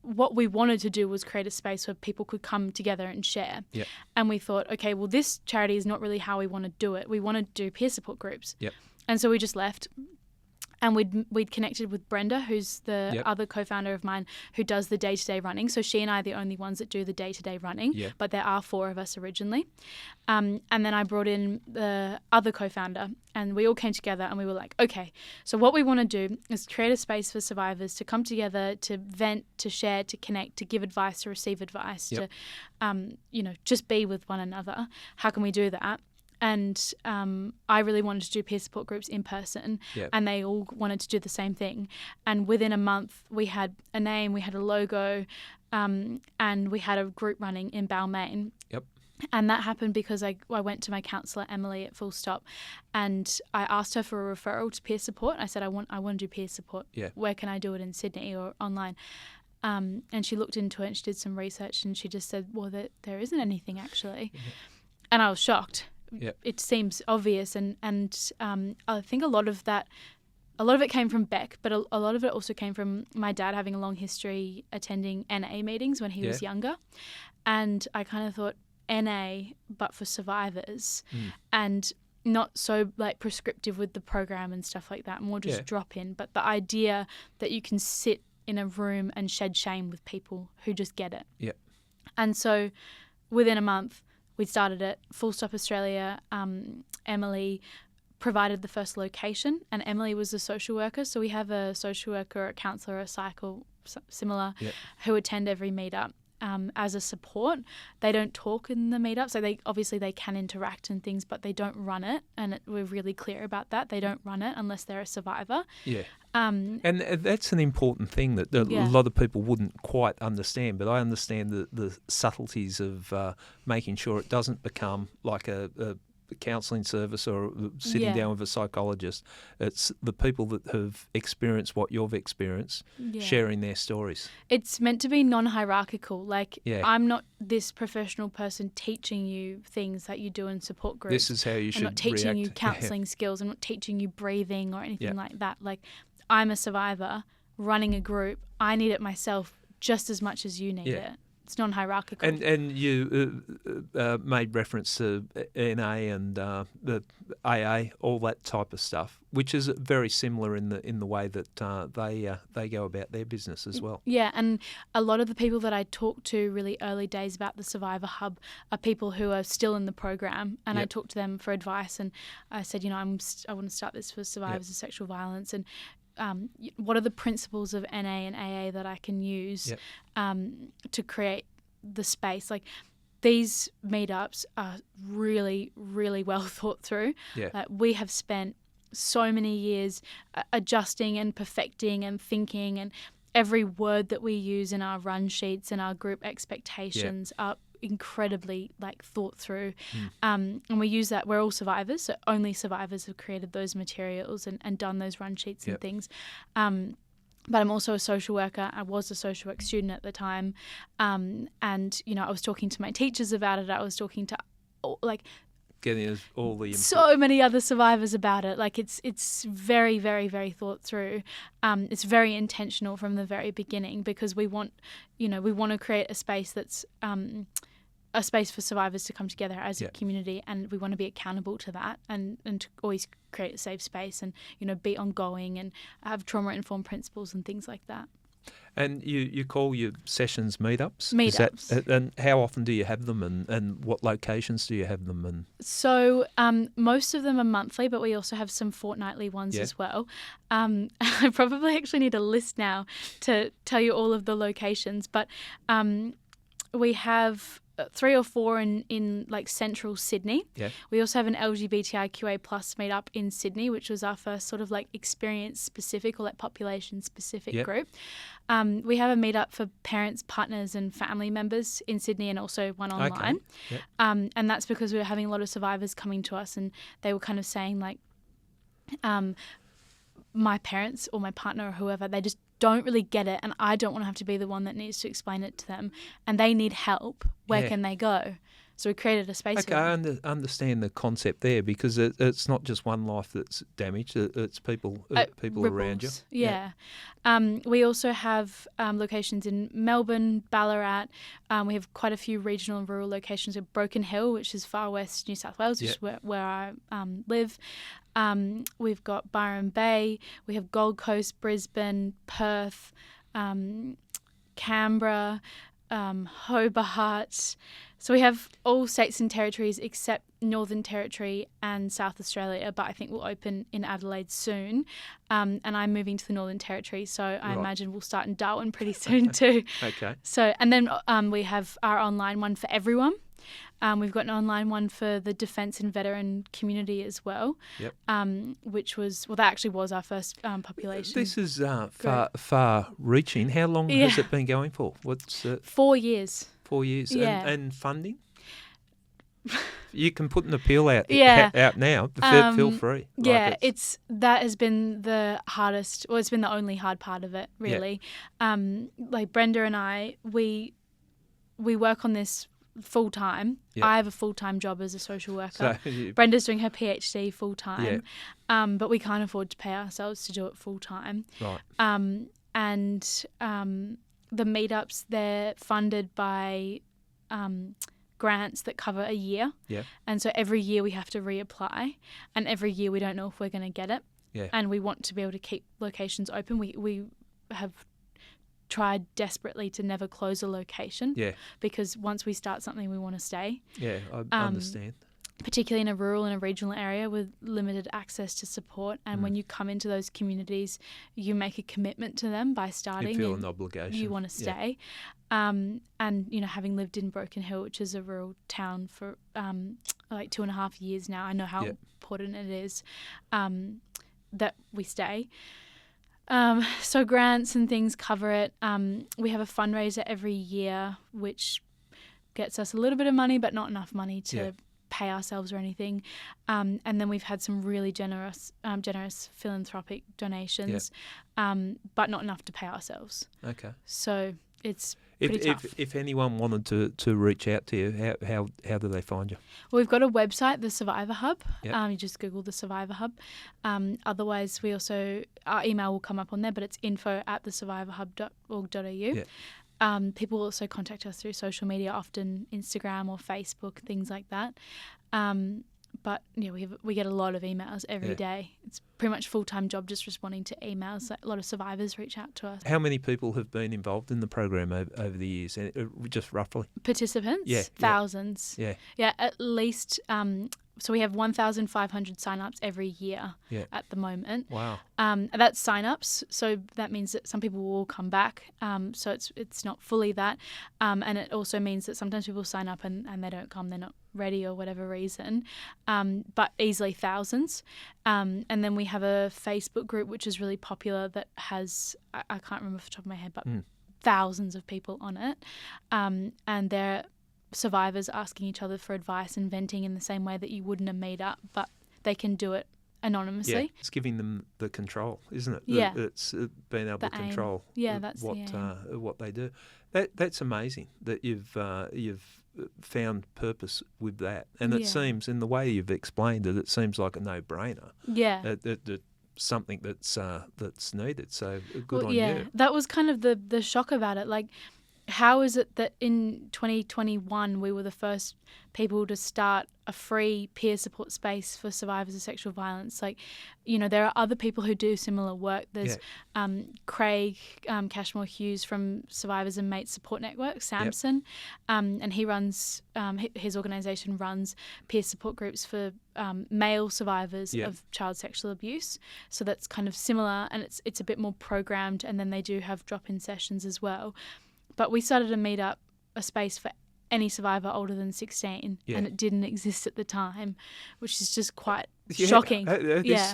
what we wanted to do was create a space where people could come together and share. Yep. And we thought, okay, well, this charity is not really how we want to do it. We want to do peer support groups. Yep. And so we just left. And we'd connected with Brenda, who's the Yep. other co-founder of mine, who does the day-to-day running. So she and I are the only ones that do the day-to-day running, Yep. but there are 4 of us originally. And then I brought in the other co-founder, and we all came together and we were like, okay, so what we want to do is create a space for survivors to come together, to vent, to share, to connect, to give advice, to receive advice, Yep. to, just be with one another. How can we do that? And I really wanted to do peer support groups in person, Yep. and they all wanted to do the same thing. And within a month, we had a name, we had a logo, and we had a group running in Balmain. Yep. And that happened because I went to my counsellor, Emily, at Full Stop, and I asked her for a referral to peer support. I said, I want to do peer support. Yeah. Where can I do it in Sydney or online? And she looked into it and she did some research, and she just said, well, there isn't anything actually. Mm-hmm. And I was shocked. Yep. It seems obvious, and I think a lot of it came from Beck, but a lot of it also came from my dad having a long history attending NA meetings when he was younger. And I kind of thought NA, but for survivors, and not so like prescriptive with the program and stuff like that, more just drop in. But the idea that you can sit in a room and shed shame with people who just get it. Yep. And so within a month, we started it. Full Stop Australia, Emily provided the first location, and Emily was a social worker. So we have a social worker, a counsellor, a psych, or similar, who attend every meetup as a support. They don't talk in the meetup, so they can interact and things, but they don't run it, and we're really clear about that. They don't run it unless they're a survivor. Yeah. And that's an important thing that a lot of people wouldn't quite understand, but I understand the subtleties of making sure it doesn't become like a counselling service or sitting down with a psychologist. It's the people that have experienced what you've experienced, sharing their stories. It's meant to be non-hierarchical. Like, Yeah. I'm not this professional person teaching you things that you do in support groups. This is how you should I'm not teaching react. you counselling skills. I'm not teaching you breathing or anything like that. Like, I'm a survivor running a group. I need it myself just as much as you need it. It's non-hierarchical. And you made reference to NA and the AA, all that type of stuff, which is very similar in the way that they go about their business as well. Yeah, and a lot of the people that I talked to really early days about the Survivor Hub are people who are still in the program, and I talked to them for advice, and I said, I want to start this for survivors of sexual violence, and what are the principles of NA and AA that I can use to create the space? Like, these meetups are really, really well thought through. We have spent so many years adjusting and perfecting and thinking, and every word that we use in our run sheets and our group expectations are incredibly thought through. And we use that. We're all survivors, so only survivors have created those materials and done those run sheets and things. But I'm also a social worker. I was a social work student at the time, and I was talking to my teachers about it. I was talking to getting all the so many other survivors about it. Like, it's very, very, very thought through. It's very intentional from the very beginning, because we want to create a space that's a space for survivors to come together as a community, and we want to be accountable to that, and to always create a safe space, and be ongoing and have trauma-informed principles and things like that. And you call your sessions meetups? Meetups. And how often do you have them, and what locations do you have them in? So most of them are monthly, but we also have some fortnightly ones as well. I probably actually need a list now to tell you all of the locations, but we have 3 or 4 in central Sydney. We also have an LGBTIQA+ meetup in Sydney, which was our first sort of experience specific or population specific group. We have a meetup for parents, partners and family members in Sydney, and also one online. And that's because we were having a lot of survivors coming to us, and they were kind of saying my parents or my partner or whoever, they just don't really get it, and I don't want to have to be the one that needs to explain it to them, and they need help. Where can they go? So we created a space for Okay, I them. understand the concept there, because it's not just one life that's damaged. It's people around you. Ripples, yeah. We also have locations in Melbourne, Ballarat. We have quite a few regional and rural locations at Broken Hill, which is far west New South Wales, which is where I live. We've got Byron Bay. We have Gold Coast, Brisbane, Perth, Canberra, Hobart. So we have all states and territories except Northern Territory and South Australia, but I think we'll open in Adelaide soon. And I'm moving to the Northern Territory, so I imagine we'll start in Darwin pretty soon too. Okay. So, and then we have our online one for everyone. We've got an online one for the defence and veteran community as well, which was, that actually was our first population. This is far-reaching. How long has it been going for? What's 4 years. 4 years. Yeah. And funding? You can put an appeal out now. Feel free. That has been the hardest, well, it's been the only hard part of it, really. Like Brenda and I, we work on this full time. I have a full time job as a social worker. So, Brenda's doing her PhD full time, but we can't afford to pay ourselves to do it full time. Right. And the meetups, they're funded by grants that cover a year. Yeah. And so every year we have to reapply, and every year we don't know if we're going to get it. Yeah. And we want to be able to keep locations open. We have tried desperately to never close a location. Yeah. Because once we start something, we want to stay. Yeah, I understand. Particularly in a rural and a regional area with limited access to support. And when you come into those communities, you make a commitment to them by starting. You feel an obligation. You want to stay. Yeah. And, you know, having lived in Broken Hill, which is a rural town for like 2.5 years now, I know how important it is that we stay. So grants and things cover it. We have a fundraiser every year, which gets us a little bit of money, but not enough money to pay ourselves or anything. And then we've had some really generous philanthropic donations, but not enough to pay ourselves. Okay. So it's pretty tough. If anyone wanted to reach out to you, how do they find you? Well, we've got a website, the Survivor Hub. Yep. You just Google the Survivor Hub. Otherwise, we also, our email will come up on there, but it's info@thesurvivorhub.org.au. Yep. People also contact us through social media, often Instagram or Facebook, things like that. But yeah, we get a lot of emails every day. It's pretty much a full-time job just responding to emails. Like, a lot of survivors reach out to us. How many people have been involved in the program over the years, just roughly? Participants? Yeah. Thousands. Yeah. Yeah, at least... so we have 1,500 sign-ups every year at the moment. Wow. That's sign-ups, so that means that some people will come back. So it's not fully that. And it also means that sometimes people sign up and they don't come, they're not ready or whatever reason. But easily thousands. And then we have a Facebook group which is really popular that has, I can't remember off the top of my head, but thousands of people on it. And they're survivors asking each other for advice and venting in the same way that you would in a meetup, but they can do it anonymously. Yeah, it's giving them the control, isn't it? Yeah. It's being able to control what they do. That's amazing that you've found purpose with that. And it seems, in the way you've explained it, it seems like a no-brainer. Yeah. Something that's needed. So good on you. That was kind of the shock about it. Like, how is it that in 2021 we were the first people to start a free peer support space for survivors of sexual violence? Like, you know, there are other people who do similar work. There's Craig Cashmore Hughes from Survivors and Mates Support Network, Samson, and he runs, his organisation runs peer support groups for male survivors of child sexual abuse. So that's kind of similar, and it's a bit more programmed, and then they do have drop-in sessions as well. But we started to meet up a space for any survivor older than 16, and it didn't exist at the time, which is just quite shocking.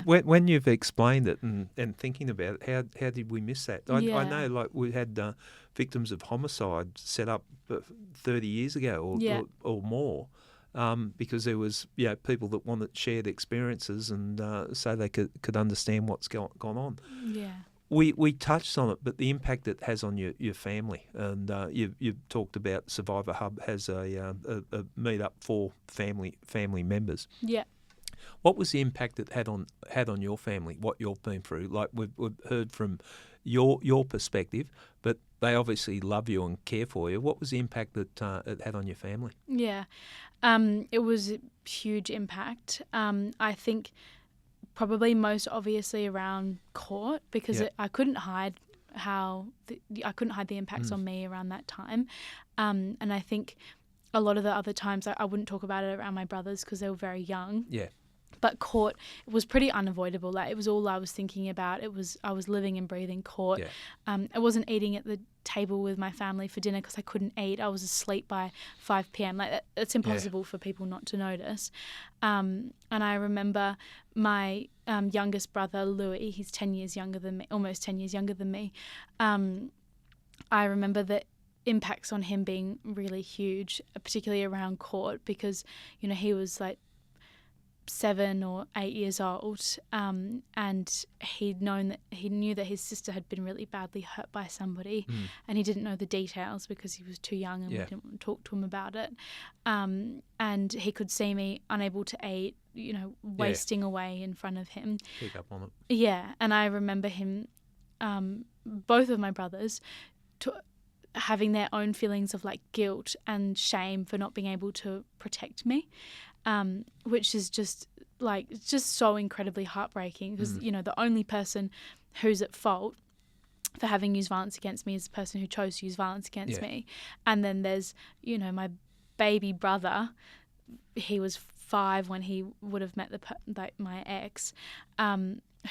When you've explained it and thinking about it, how did we miss that? I know, like, we had victims of homicide set up 30 years ago or more, because there was people that wanted shared experiences and so they could understand what's gone on. Yeah. We touched on it, but the impact it has on your family, and you've talked about Survivor Hub has a meet up for family members. Yeah. What was the impact it had on your family? What you've been through? Like we've heard from your perspective, but they obviously love you and care for you. What was the impact that it had on your family? Yeah. It was a huge impact. I think probably most obviously around court, because I couldn't hide the impacts on me around that time. And I think a lot of the other times I wouldn't talk about it around my brothers because they were very young. Yeah. But court was pretty unavoidable. Like, it was all I was thinking about. I was living and breathing court. Yeah. I wasn't eating at the table with my family for dinner because I couldn't eat. I was asleep by 5 p.m. Like, it's impossible for people not to notice. And I remember my youngest brother, Louis, he's 10 years younger than me, almost 10 years younger than me. I remember the impacts on him being really huge, particularly around court, because, you know, he was like 7 or 8 years old, and he knew that his sister had been really badly hurt by somebody, and he didn't know the details because he was too young and we didn't want to talk to him about it. And he could see me unable to eat, you know, wasting away in front of him. Pick up on it. Yeah, and I remember him, both of my brothers, having their own feelings of like guilt and shame for not being able to protect me. Which is just so incredibly heartbreaking because, you know, the only person who's at fault for having used violence against me is the person who chose to use violence against me. And then there's, you know, my baby brother. He was 5 when he would have met my ex,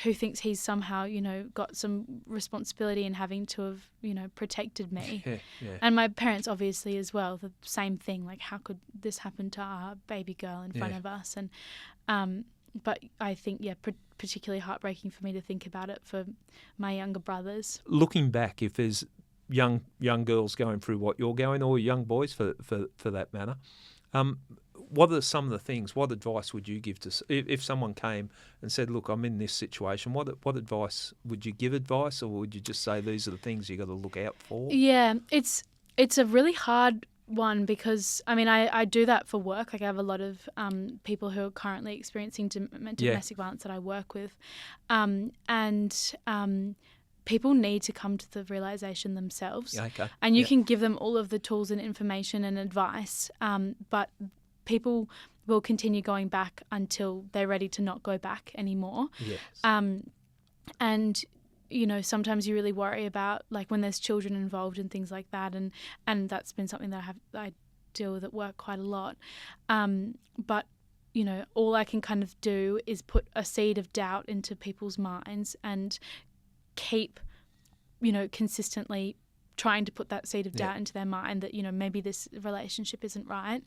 who thinks he's somehow, you know, got some responsibility in having to have, you know, protected me. And my parents obviously as well, the same thing, like, how could this happen to our baby girl in front of us? And but I think, particularly heartbreaking for me to think about it for my younger brothers. Looking back, if there's young girls going through what you're going, or young boys for that matter, what are some of the things? What advice would you give to if someone came and said, "Look, I'm in this situation"? What advice would you give? Or would you just say these are the things you got to look out for? Yeah, it's a really hard one because I mean I do that for work. Like, I have a lot of people who are currently experiencing domestic violence that I work with, and people need to come to the realisation themselves. Okay. And you can give them all of the tools and information and advice, but people will continue going back until they're ready to not go back anymore. Yes. And, you know, sometimes you really worry about, like, when there's children involved and things like that, and that's been something that I deal with at work quite a lot. But, you know, all I can kind of do is put a seed of doubt into people's minds and keep, you know, consistently trying to put that seed of doubt into their mind that, you know, maybe this relationship isn't right.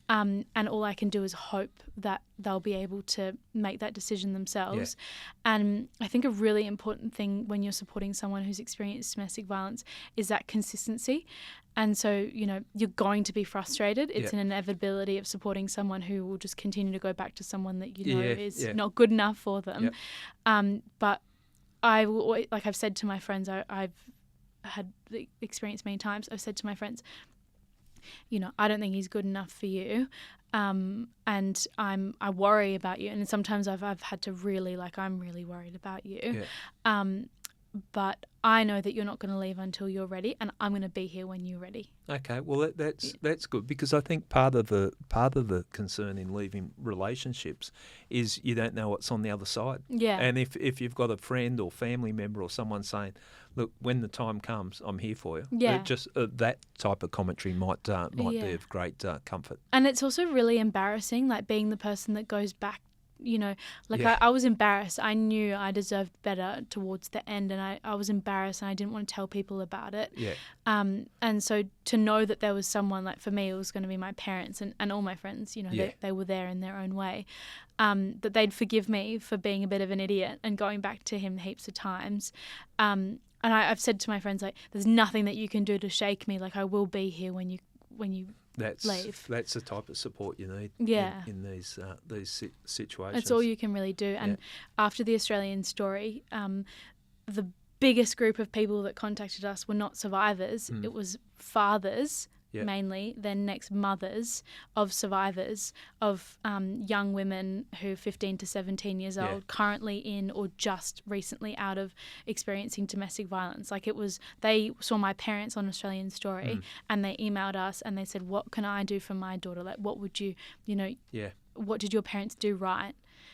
And all I can do is hope that they'll be able to make that decision themselves. And I think a really important thing when you're supporting someone who's experienced domestic violence is that consistency. And so, you know, you're going to be frustrated. It's an inevitability of supporting someone who will just continue to go back to someone that you know is not good enough for them. But I will always, like I've said to my friends, I've had the experience many times. I've said to my friends, you know, I don't think he's good enough for you, and I worry about you. And sometimes I've had to really, like, I'm really worried about you. But I know that you're not going to leave until you're ready, and I'm going to be here when you're ready. Okay, well that's good, because I think part of the concern in leaving relationships is you don't know what's on the other side. Yeah. And if you've got a friend or family member or someone saying, "Look, when the time comes, I'm here for you," just that type of commentary might be of great comfort. And it's also really embarrassing, like, being the person that goes back. You know, like, I was embarrassed. I knew I deserved better towards the end, and I was embarrassed, and I didn't want to tell people about it. And so to know that there was someone, like, for me, it was going to be my parents and all my friends, you know, they were there in their own way, that they'd forgive me for being a bit of an idiot and going back to him heaps of times. And I've said to my friends, like, there's nothing that you can do to shake me. Like, I will be here when you leave. That's the type of support you need in these situations. It's all you can really do. And after the Australian story, the biggest group of people that contacted us were not survivors. It was fathers. Yep. Mainly, then next mothers of survivors of young women who 15 to 17 years old, currently in or just recently out of experiencing domestic violence. Like they saw my parents on Australian Story and they emailed us and they said, what can I do for my daughter? Like, what would what did your parents do right?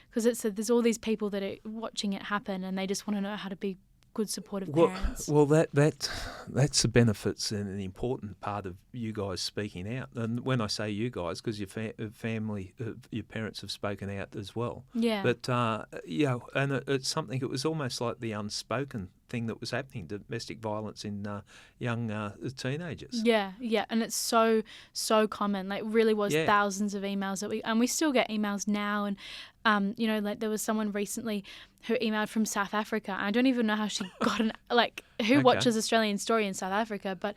Because there's all these people that are watching it happen and they just want to know how to be good supportive parents. Well, that's the benefits and an important part of you guys speaking out. And when I say you guys, because your family, your parents have spoken out as well. Yeah. But and it's something. It was almost like the unspoken thing that was happening, domestic violence in young teenagers. Yeah, and it's so common. Like, really was thousands of emails that we still get emails now. And like there was someone recently who emailed from South Africa. I don't even know how she got who watches Australian Story in South Africa, but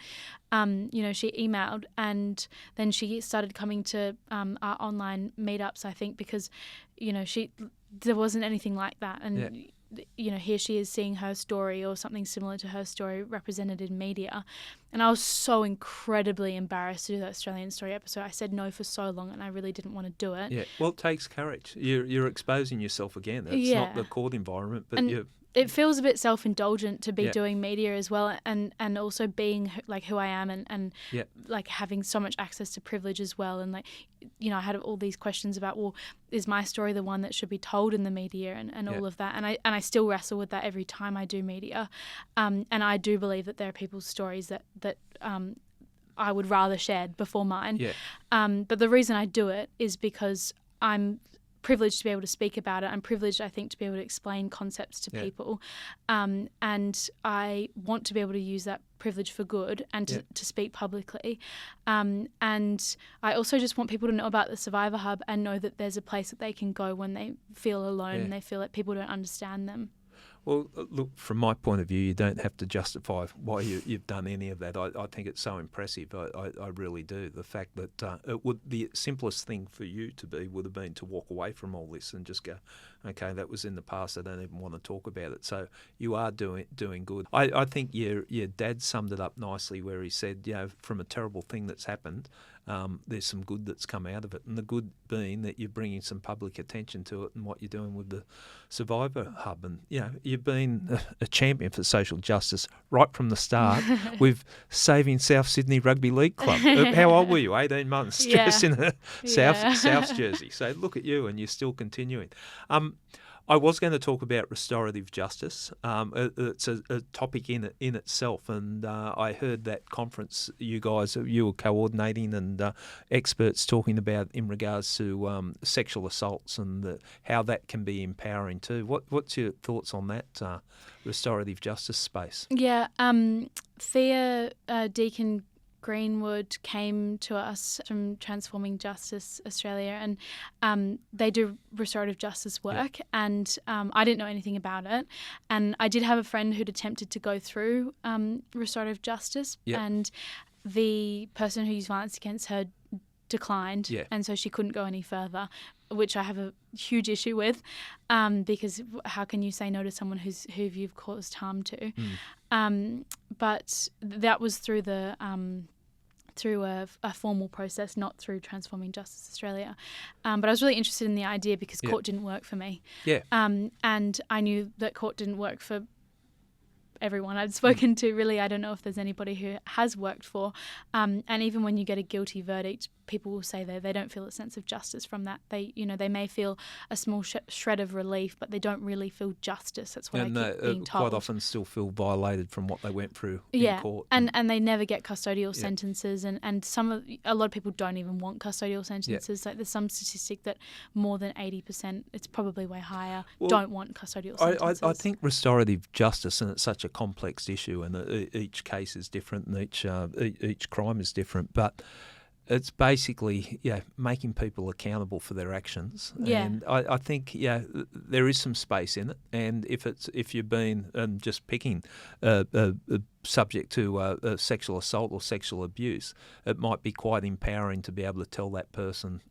she emailed and then she started coming to our online meetups, I think, because there wasn't anything like that. And here she is seeing her story or something similar to her story represented in media. And I was so incredibly embarrassed to do that Australian Story episode. I said no for so long and I really didn't want to do it. Yeah, well, it takes courage. You're exposing yourself again. It's not the court environment, but it feels a bit self-indulgent to be doing media as well, and also being like who I am and like having so much access to privilege as well. And like, I had all these questions about, well, is my story the one that should be told in the media and all of that? And I still wrestle with that every time I do media. And I do believe that there are people's stories that I would rather shared before mine. Yeah. But the reason I do it is because I'm privileged to be able to speak about it. I'm privileged, I think, to be able to explain concepts to people. And I want to be able to use that privilege for good and to speak publicly. And I also just want people to know about the Survivor Hub and know that there's a place that they can go when they feel alone and they feel like people don't understand them. Well, look, from my point of view, you don't have to justify why you've done any of that. I think it's so impressive. I really do. The fact that the simplest thing for you to be would have been to walk away from all this and just go, okay, that was in the past. I don't even want to talk about it. So you are doing good. I think your dad summed it up nicely where he said, from a terrible thing that's happened, there's some good that's come out of it. And the good being that you're bringing some public attention to it and what you're doing with the Survivor Hub. And, you've been a champion for social justice right from the start with saving South Sydney Rugby League Club. How old were you? 18 months, dressed in a South jersey. So look at you, and you're still continuing. I was going to talk about restorative justice. It's a topic in itself, and I heard that conference you were coordinating and experts talking about in regards to sexual assaults and how that can be empowering too. What's your thoughts on that restorative justice space? Yeah, Thea Deacon Greenwood came to us from Transforming Justice Australia, and they do restorative justice work, and I didn't know anything about it. And I did have a friend who'd attempted to go through restorative justice, and the person who used violence against her declined, and so she couldn't go any further, which I have a huge issue with, because how can you say no to someone who you've caused harm to? But that was through through a formal process, not through Transforming Justice Australia. But I was really interested in the idea because court didn't work for me. And I knew that court didn't work for everyone I'd spoken to. Really, I don't know if there's anybody who has worked for. And even when you get a guilty verdict, people will say they don't feel a sense of justice from that. They may feel a small shred of relief, but they don't really feel justice. That's what I keep being told. Quite often still feel violated from what they went through in court. And they never get custodial sentences, and a lot of people don't even want custodial sentences. Like, there's some statistic that more than 80%, it's probably way higher, don't want custodial sentences. I think restorative justice, and it's such a complex issue, and each case is different, and each crime is different, but it's basically making people accountable for their actions. And I think there is some space in it, and if you've been just picking subject to sexual assault or sexual abuse, it might be quite empowering to be able to tell that person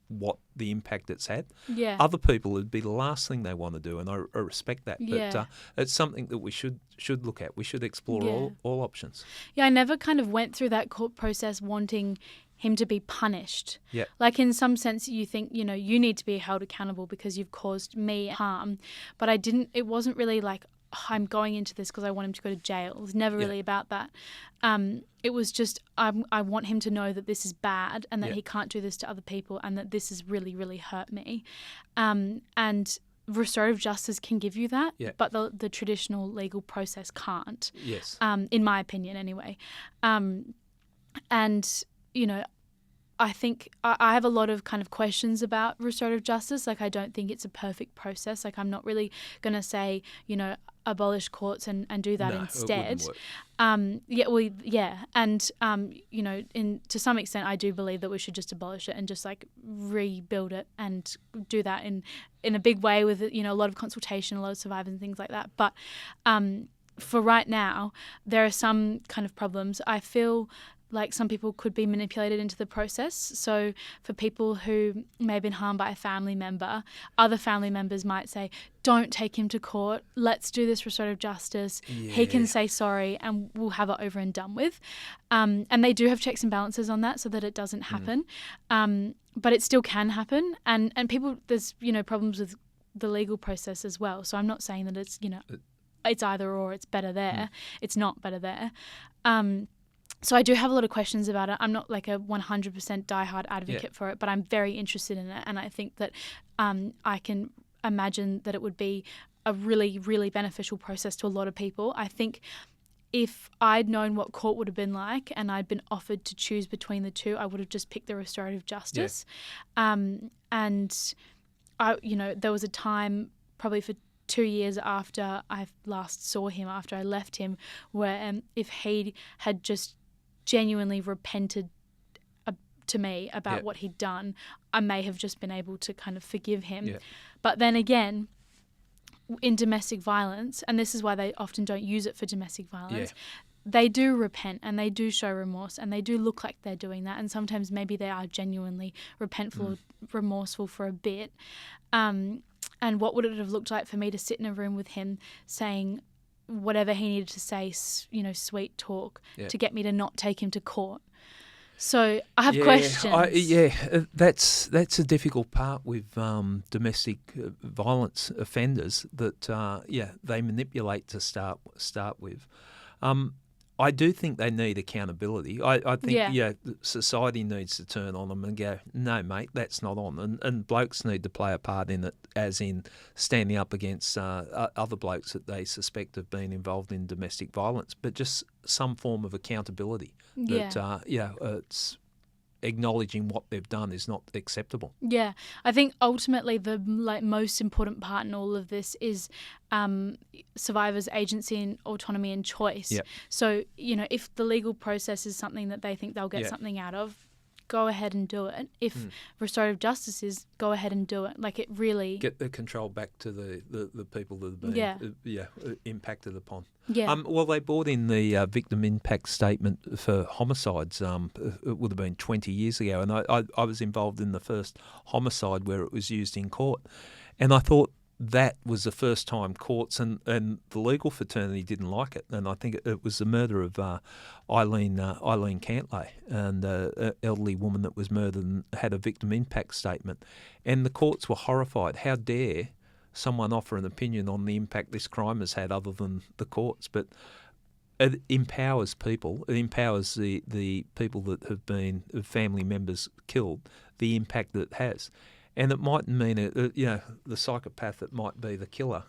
what the impact it's had. Yeah. Other people, it'd be the last thing they want to do, and I respect that. Yeah. But it's something that we should look at. We should explore all options. Yeah, I never kind of went through that court process wanting him to be punished. Yeah. Like in some sense you think, you know, you need to be held accountable because you've caused me harm. But it wasn't really like, oh, I'm going into this because I want him to go to jail. It was never really about that. It was just, I want him to know that this is bad and that he can't do this to other people and that this has really, really hurt me. And restorative justice can give you that, but the traditional legal process can't. Yes. In my opinion anyway. And, you know, I think I have a lot of kind of questions about restorative justice. Like, I don't think it's a perfect process. Like, I'm not really going to say, you know, abolish courts and do that instead. It wouldn't work. And, you know, to some extent, I do believe that we should just abolish it and just like rebuild it and do that in a big way with, you know, a lot of consultation, a lot of survivors and things like that. But for right now, there are some kind of problems. I feel like some people could be manipulated into the process. So for people who may have been harmed by a family member, other family members might say, don't take him to court, let's do this restorative justice. Yeah. He can say sorry and we'll have it over and done with. And they do have checks and balances on that so that it doesn't happen. But it still can happen. And people, there's, you know, problems with the legal process as well. So I'm not saying that it's, you know, it's either or, it's better there. It's not better there. So I do have a lot of questions about it. I'm not like a 100% diehard advocate for it, but I'm very interested in it. And I think that I can imagine that it would be a really, really beneficial process to a lot of people. I think if I'd known what court would have been like and I'd been offered to choose between the two, I would have just picked the restorative justice. And you know, there was a time probably for 2 years after I last saw him, after I left him, where if he had just genuinely repented to me about what he'd done, I may have just been able to kind of forgive him. Yeah. But then again, in domestic violence, and this is why they often don't use it for domestic violence, they do repent and they do show remorse and they do look like they're doing that. And sometimes maybe they are genuinely repentful or remorseful for a bit. And what would it have looked like for me to sit in a room with him saying whatever he needed to say, you know, sweet talk to get me to not take him to court? So I have questions. That's a difficult part with domestic violence offenders that they manipulate to start with. I do think they need accountability. I think society needs to turn on them and go, no, mate, that's not on. And blokes need to play a part in it, as in standing up against other blokes that they suspect have been involved in domestic violence, but just some form of accountability. That, it's acknowledging what they've done is not acceptable. Yeah, I think ultimately the most important part in all of this is survivors' agency and autonomy and choice. Yep. So, you know, if the legal process is something that they think they'll get something out of, go ahead and do it. If restorative justice is, go ahead and do it. Like, it really... Get the control back to the people that have been impacted upon. Yeah. Well, they brought in the victim impact statement for homicides. It would have been 20 years ago, and I was involved in the first homicide where it was used in court. And I thought that was the first time courts and the legal fraternity didn't like it. And I think it was the murder of Eileen Cantlay, and an elderly woman that was murdered and had a victim impact statement. And the courts were horrified. How dare someone offer an opinion on the impact this crime has had other than the courts? But it empowers people. It empowers the people that have been family members killed, the impact that it has. And it mightn't mean the psychopath that might be the killer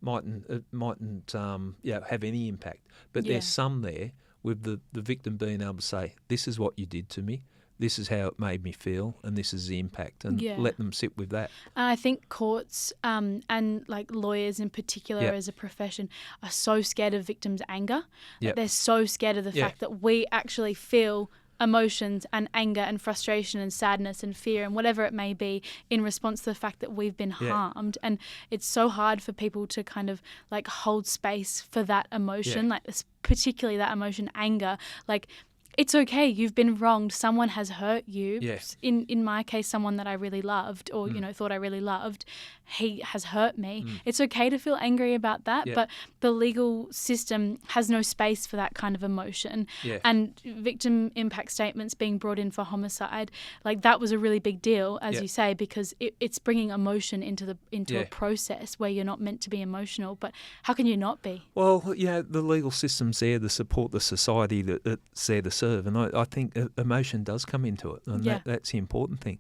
mightn't have any impact. But there's some there with the victim being able to say, this is what you did to me, this is how it made me feel, and this is the impact, and let them sit with that. And I think courts and like lawyers in particular as a profession are so scared of victims' anger. Like, they're so scared of the fact that we actually feel emotions and anger and frustration and sadness and fear and whatever it may be in response to the fact that we've been harmed. And it's so hard for people to kind of like hold space for that emotion, like particularly that emotion, anger. Like, it's okay. You've been wronged. Someone has hurt you. Yeah. In my case, someone that I really loved or, thought I really loved, he has hurt me. It's okay to feel angry about that, but the legal system has no space for that kind of emotion. Yeah. And victim impact statements being brought in for homicide, like that was a really big deal, as you say, because it's bringing emotion into a process where you're not meant to be emotional. But how can you not be? Well, the legal system's there to support the society that's there to serve, and I think emotion does come into it, and that's the important thing.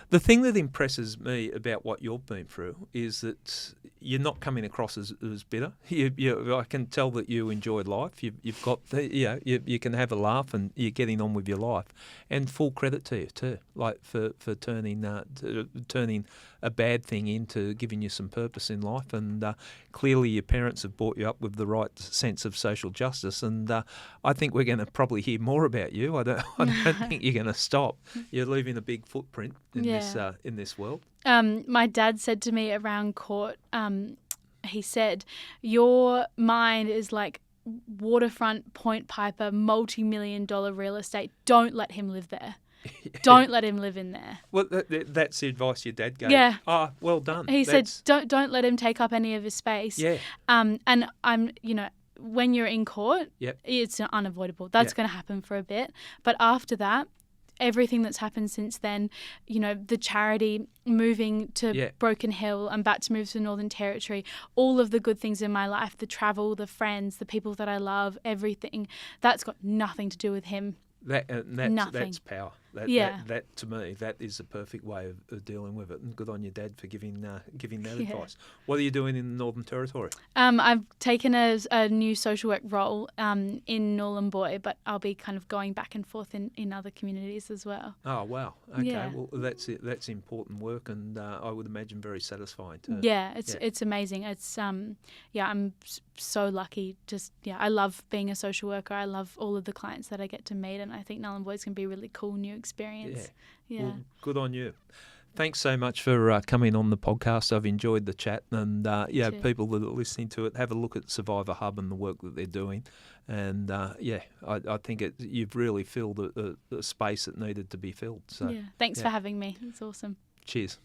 The thing that impresses me about what you've been through is that you're not coming across as bitter. I can tell that you enjoy life. You've got you can have a laugh and you're getting on with your life, and full credit to you too, like for turning a bad thing into giving you some purpose in life. And clearly your parents have brought you up with the right sense of social justice, and I think we're going to probably hear more about you. I don't think you're going to stop. You're leaving a big footprint in this world. My dad said to me around court, he said, your mind is like waterfront Point Piper, multi-million-dollar real estate. Don't let him live there. Don't let him live in there. Well, that's the advice your dad gave. Yeah. Oh, well done. He said, don't let him take up any of his space. Yeah. And I'm, when you're in court, it's unavoidable. That's going to happen for a bit. But after that, everything that's happened since then, the charity, moving to Broken Hill, I'm about to move to the Northern Territory, all of the good things in my life, the travel, the friends, the people that I love, everything, that's got nothing to do with him. That's power. That to me, that is the perfect way of dealing with it. And good on your dad for giving that advice. What are you doing in the Northern Territory? I've taken a new social work role in Nhulunbuy, but I'll be kind of going back and forth in other communities as well. Oh wow! Okay, well that's it. That's important work, and I would imagine very satisfying too. Yeah, it's amazing. It's I'm so lucky. I love being a social worker. I love all of the clients that I get to meet, and I think Nhulunbuy is going to be a really cool new experience. Yeah. Well, good on you. Thanks so much for coming on the podcast. I've enjoyed the chat, and people that are listening to it, have a look at Survivor Hub and the work that they're doing. And I think you've really filled a space that needed to be filled. So thanks for having me. It's awesome. Cheers.